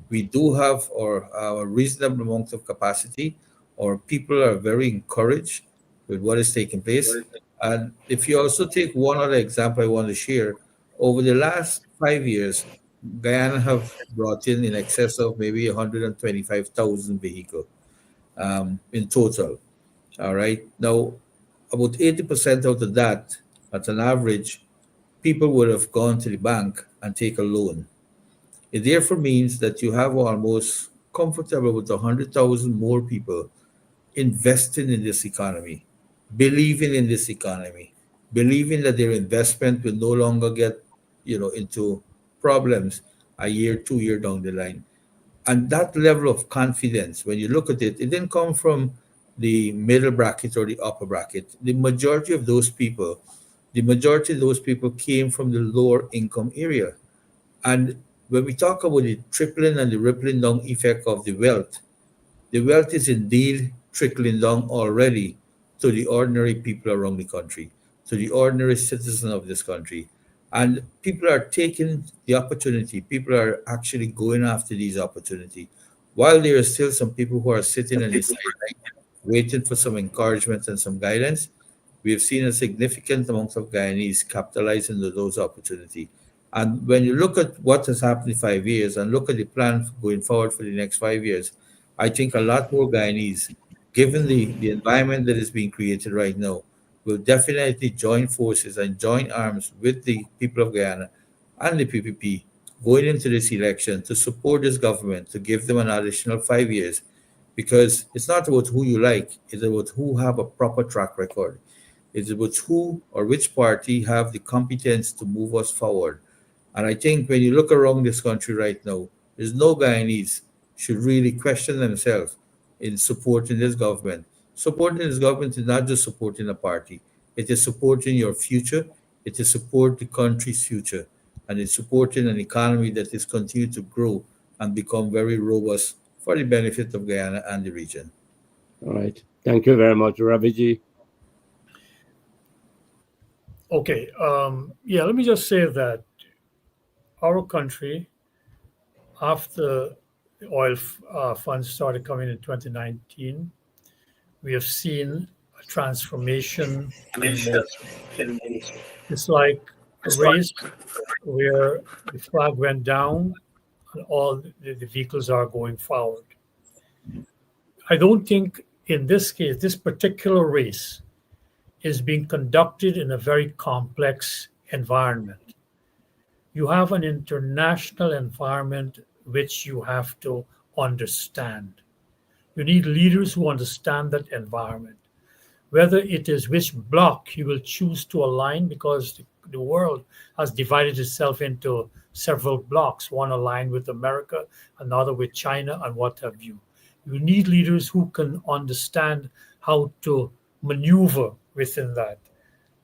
we do have or a reasonable amount of capacity, or people are very encouraged with what is taking place. And if you also take one other example I want to share, over the last 5 years, Guyana have brought in excess of maybe 125,000 vehicles in total. All right. Now, about 80% out of that, at an average, people would have gone to the bank and take a loan. It therefore means that you have almost comfortable with 100,000 more people investing in this economy, believing in this economy, believing that their investment will no longer get, into problems a year, 2 year down the line. And that level of confidence, when you look at it, it didn't come from the middle bracket or the upper bracket. The majority of those people came from the lower income area. And when we talk about the tripling and the rippling down effect of the wealth is indeed trickling down already to the ordinary people around the country, to the ordinary citizen of this country. And people are taking the opportunity. People are actually going after these opportunity. While there are still some people who are sitting on the sideline waiting for some encouragement and some guidance, we have seen a significant amount of Guyanese capitalizing on those opportunities. And when you look at what has happened in 5 years and look at the plan going forward for the next 5 years, I think a lot more Guyanese, given the environment that is being created right now, will definitely join forces and join arms with the people of Guyana and the PPP going into this election to support this government to give them an additional 5 years, because it's not about who you like, it's about who have a proper track record. It's about who or which party have the competence to move us forward. And I think when you look around this country right now, there's no Guyanese should really question themselves in supporting this government. Supporting this government is not just supporting a party, it is supporting your future, it is support the country's future, and it's supporting an economy that is continuing to grow and become very robust for the benefit of Guyana and the region. All right. Thank you very much, Raviji. Okay. Yeah, let me just say that our country, after the oil funds started coming in 2019, we have seen a transformation in motion. It's like a race where the flag went down and all the vehicles are going forward. I don't think in this case, this particular race is being conducted in a very complex environment. You have an international environment which you have to understand. You need leaders who understand that environment, whether it is which block you will choose to align, because the world has divided itself into several blocks, one aligned with America, another with China, and what have you. You need leaders who can understand how to maneuver within that.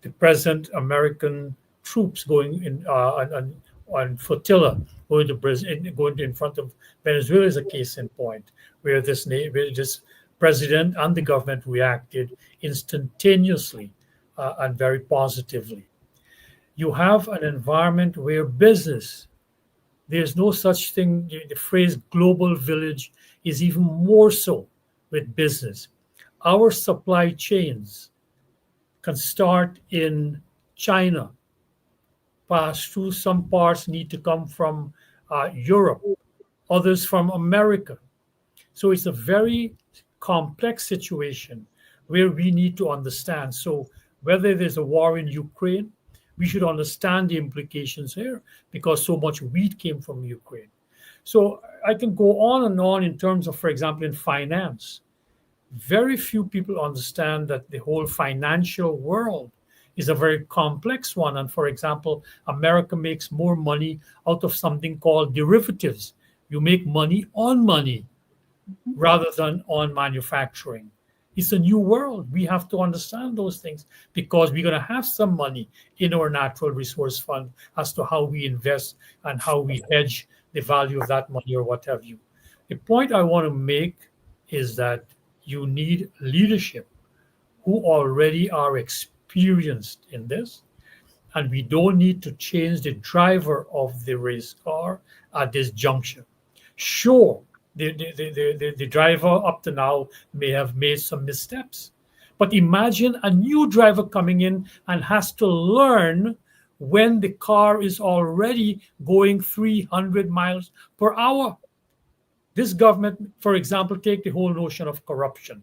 The present American troops going in on flotilla going to Brazil, going in front of Venezuela is a case in point, where where this President and the government reacted instantaneously and very positively. You have an environment where business, there's no such thing, the phrase global village is even more so with business. Our supply chains can start in China, pass through some parts, need to come from Europe, others from America. So it's a very complex situation where we need to understand. So whether there's a war in Ukraine, we should understand the implications here because so much wheat came from Ukraine. So I can go on and on in terms of, for example, in finance. Very few people understand that the whole financial world is a very complex one. And for example, America makes more money out of something called derivatives. You make money on money rather than on manufacturing. It's a new world. We have to understand those things because we're going to have some money in our natural resource fund as to how we invest and how we hedge the value of that money or what have you. The point I want to make is that you need leadership who already are experienced in this, and we don't need to change the driver of the race car at this juncture. Sure, the driver up to now may have made some missteps, but imagine a new driver coming in and has to learn when the car is already going 300 miles per hour. This government, for example, take the whole notion of corruption.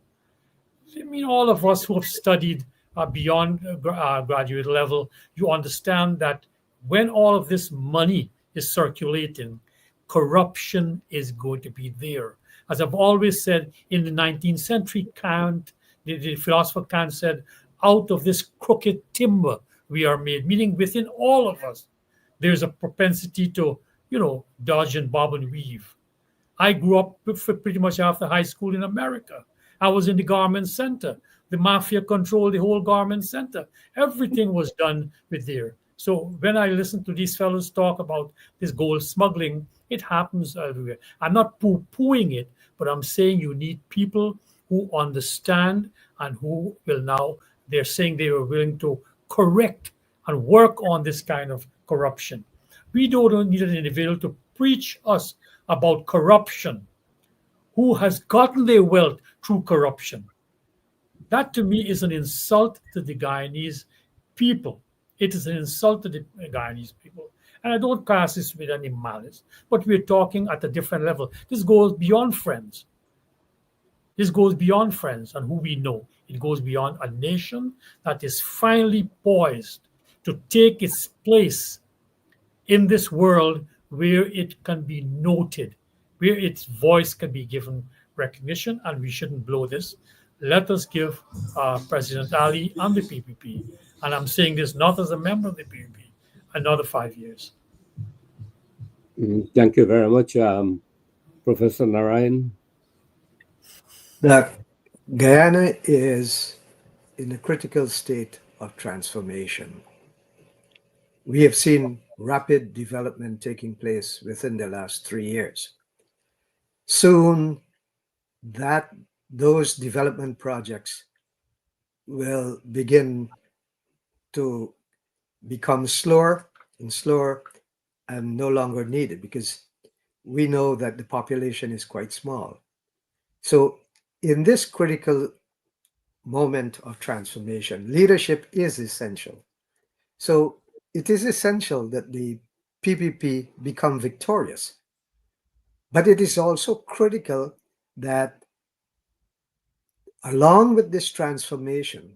I mean, all of us who have studied beyond graduate level, you understand that when all of this money is circulating, corruption is going to be there. As I've always said, in the 19th century, Kant, the philosopher Kant said, out of this crooked timber we are made, meaning within all of us, there's a propensity to, dodge and bob and weave. I grew up pretty much after high school in America. I was in the garment center. The mafia controlled the whole garment center. Everything was done with there. So when I listen to these fellows talk about this gold smuggling, it happens everywhere. I'm not poo-pooing it, but I'm saying you need people who understand and who will now, they're saying they are willing to correct and work on this kind of corruption. We don't need an individual to preach us about corruption who has gotten their wealth through corruption. That to me is an insult to the Guyanese people. It is an insult to the Guyanese people. And I don't cast this with any malice, but we're talking at a different level. This goes beyond friends. This goes beyond friends and who we know. It goes beyond a nation that is finally poised to take its place in this world where it can be noted, where its voice can be given recognition, and we shouldn't blow this. Let us give President Ali and the PPP, and I'm saying this not as a member of the PPP, another 5 years. Thank you very much, Professor Narayan. That Guyana is in a critical state of transformation. We have seen rapid development taking place within the last 3 years. Soon, those development projects will begin to become slower and no longer needed because we know that the population is quite small. So in this critical moment of transformation, leadership is essential. So it is essential that the PPP become victorious. But it is also critical that along with this transformation,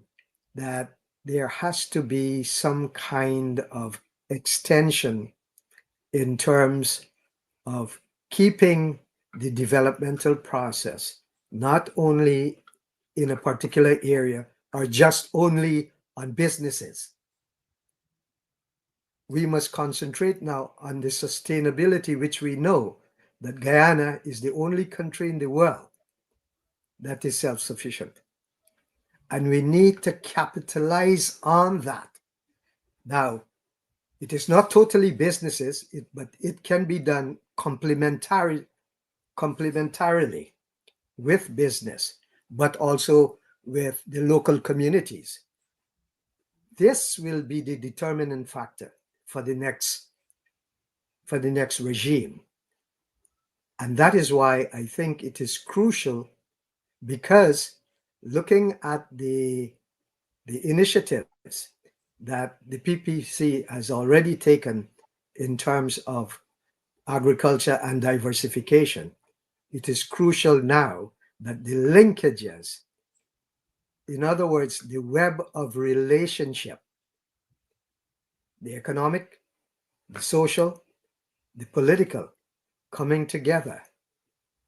that there has to be some kind of extension in terms of keeping the developmental process not only in a particular area or just only on businesses. We must concentrate now on the sustainability, which we know that Guyana is the only country in the world that is self-sufficient. And we need to capitalize on that. Now, it is not totally businesses, but it can be done complementarily with business. but also with the local communities. This will be the determinant factor for the next regime. And that is why I think it is crucial, because looking at the initiatives that the PPC has already taken in terms of agriculture and diversification, it is crucial now that the linkages, in other words, the web of relationship, the economic, the social, the political, coming together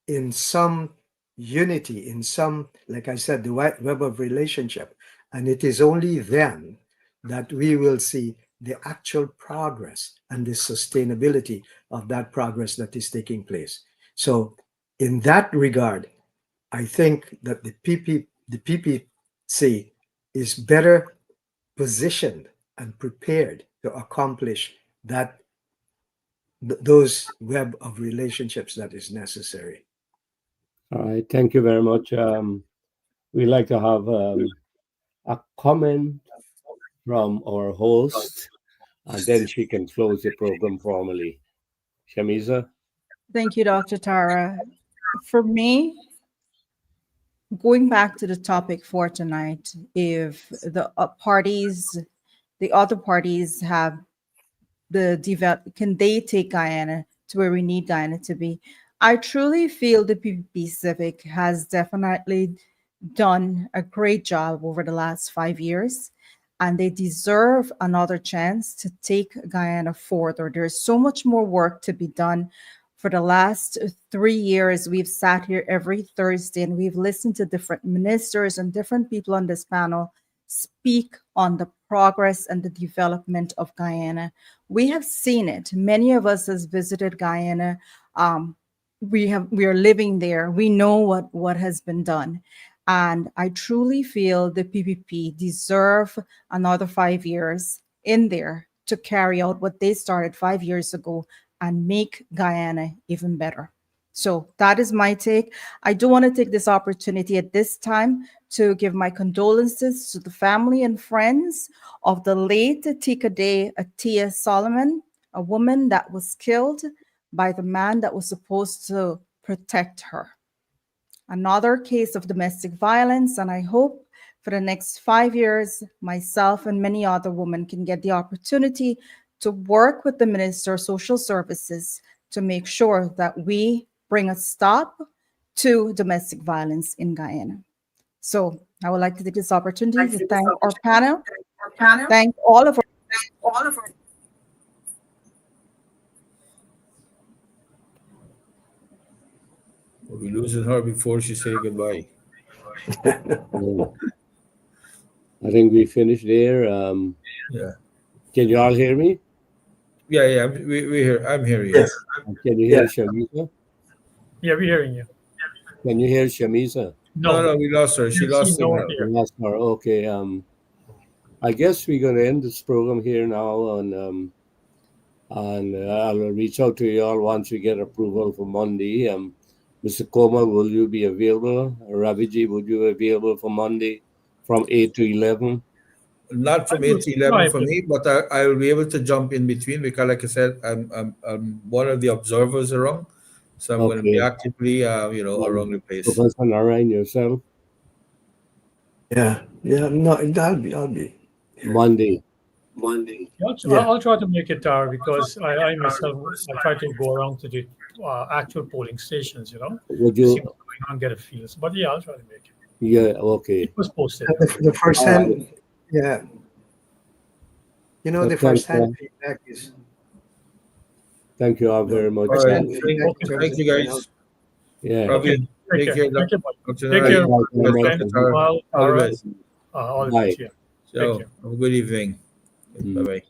in some unity, in some, like I said, the web of relationship. And it is only then that we will see the actual progress and the sustainability of that progress that is taking place. So, in that regard, I think that the PPC is better positioned and prepared to accomplish those web of relationships that is necessary. All right. Thank you very much. We'd like to have a comment from our host, and then she can close the program formally. Shamisa? Thank you, Dr. Tara. For me, going back to the topic for tonight, if the other parties have can they take Guyana to where we need Guyana to be? I truly feel the PPP Civic has definitely done a great job over the last 5 years, and they deserve another chance to take Guyana further. There's so much more work to be done. For the last 3 years, we've sat here every Thursday and we've listened to different ministers and different people on this panel speak on the progress and the development of Guyana. We have seen it. Many of us has visited Guyana. We are living there. We know what has been done. And I truly feel the PPP deserve another 5 years in there to carry out what they started 5 years ago and make Guyana even better. So that is my take. I do want to take this opportunity at this time to give my condolences to the family and friends of the late Tikade Atia Solomon, a woman that was killed by the man that was supposed to protect her. Another case of domestic violence, and I hope for the next 5 years, myself and many other women can get the opportunity to work with the Minister of Social Services to make sure that we bring a stop to domestic violence in Guyana. So I would like to take this opportunity to thank our panel, thank all of our We're losing her before she say goodbye. I think we finished there. Yeah. Can you all hear me? Yeah. We hear. I'm hearing you. Yes. Can you hear Shamisa? Yeah, we're hearing you. Can you hear Shamisa? No, we lost her. She lost no one signal. here. Yes, sir. Okay. I guess we're going to end this program here now, and I'll reach out to you all once we get approval for Monday. Mr. Koma, will you be available? Raviji, would you be available for Monday from 8 to 11? Not from 8 to 11 for me, but I will be able to jump in between because, like I said, I'm one of the observers around, so I'm going to be actively, around the place. Professor Narayan, yourself? Yeah. No, I'll be here. Monday. I'll try to make it, Tara, because I myself, I try to go around to the actual polling stations, Would see you? what's going on, get a feel. But yeah, I'll try to make it. Yeah, okay. It was posted. The first hand, yeah. The Thank first hand feedback is. Thank you all very much. All right. Feedback Thank you, guys. Yeah. Ravi, take care. Take care. Dr. Take Narayan. care. Thank you very much. Well, All the best. all the Bye. best. Yeah. So, Take care. have a good evening. Mm. Bye bye.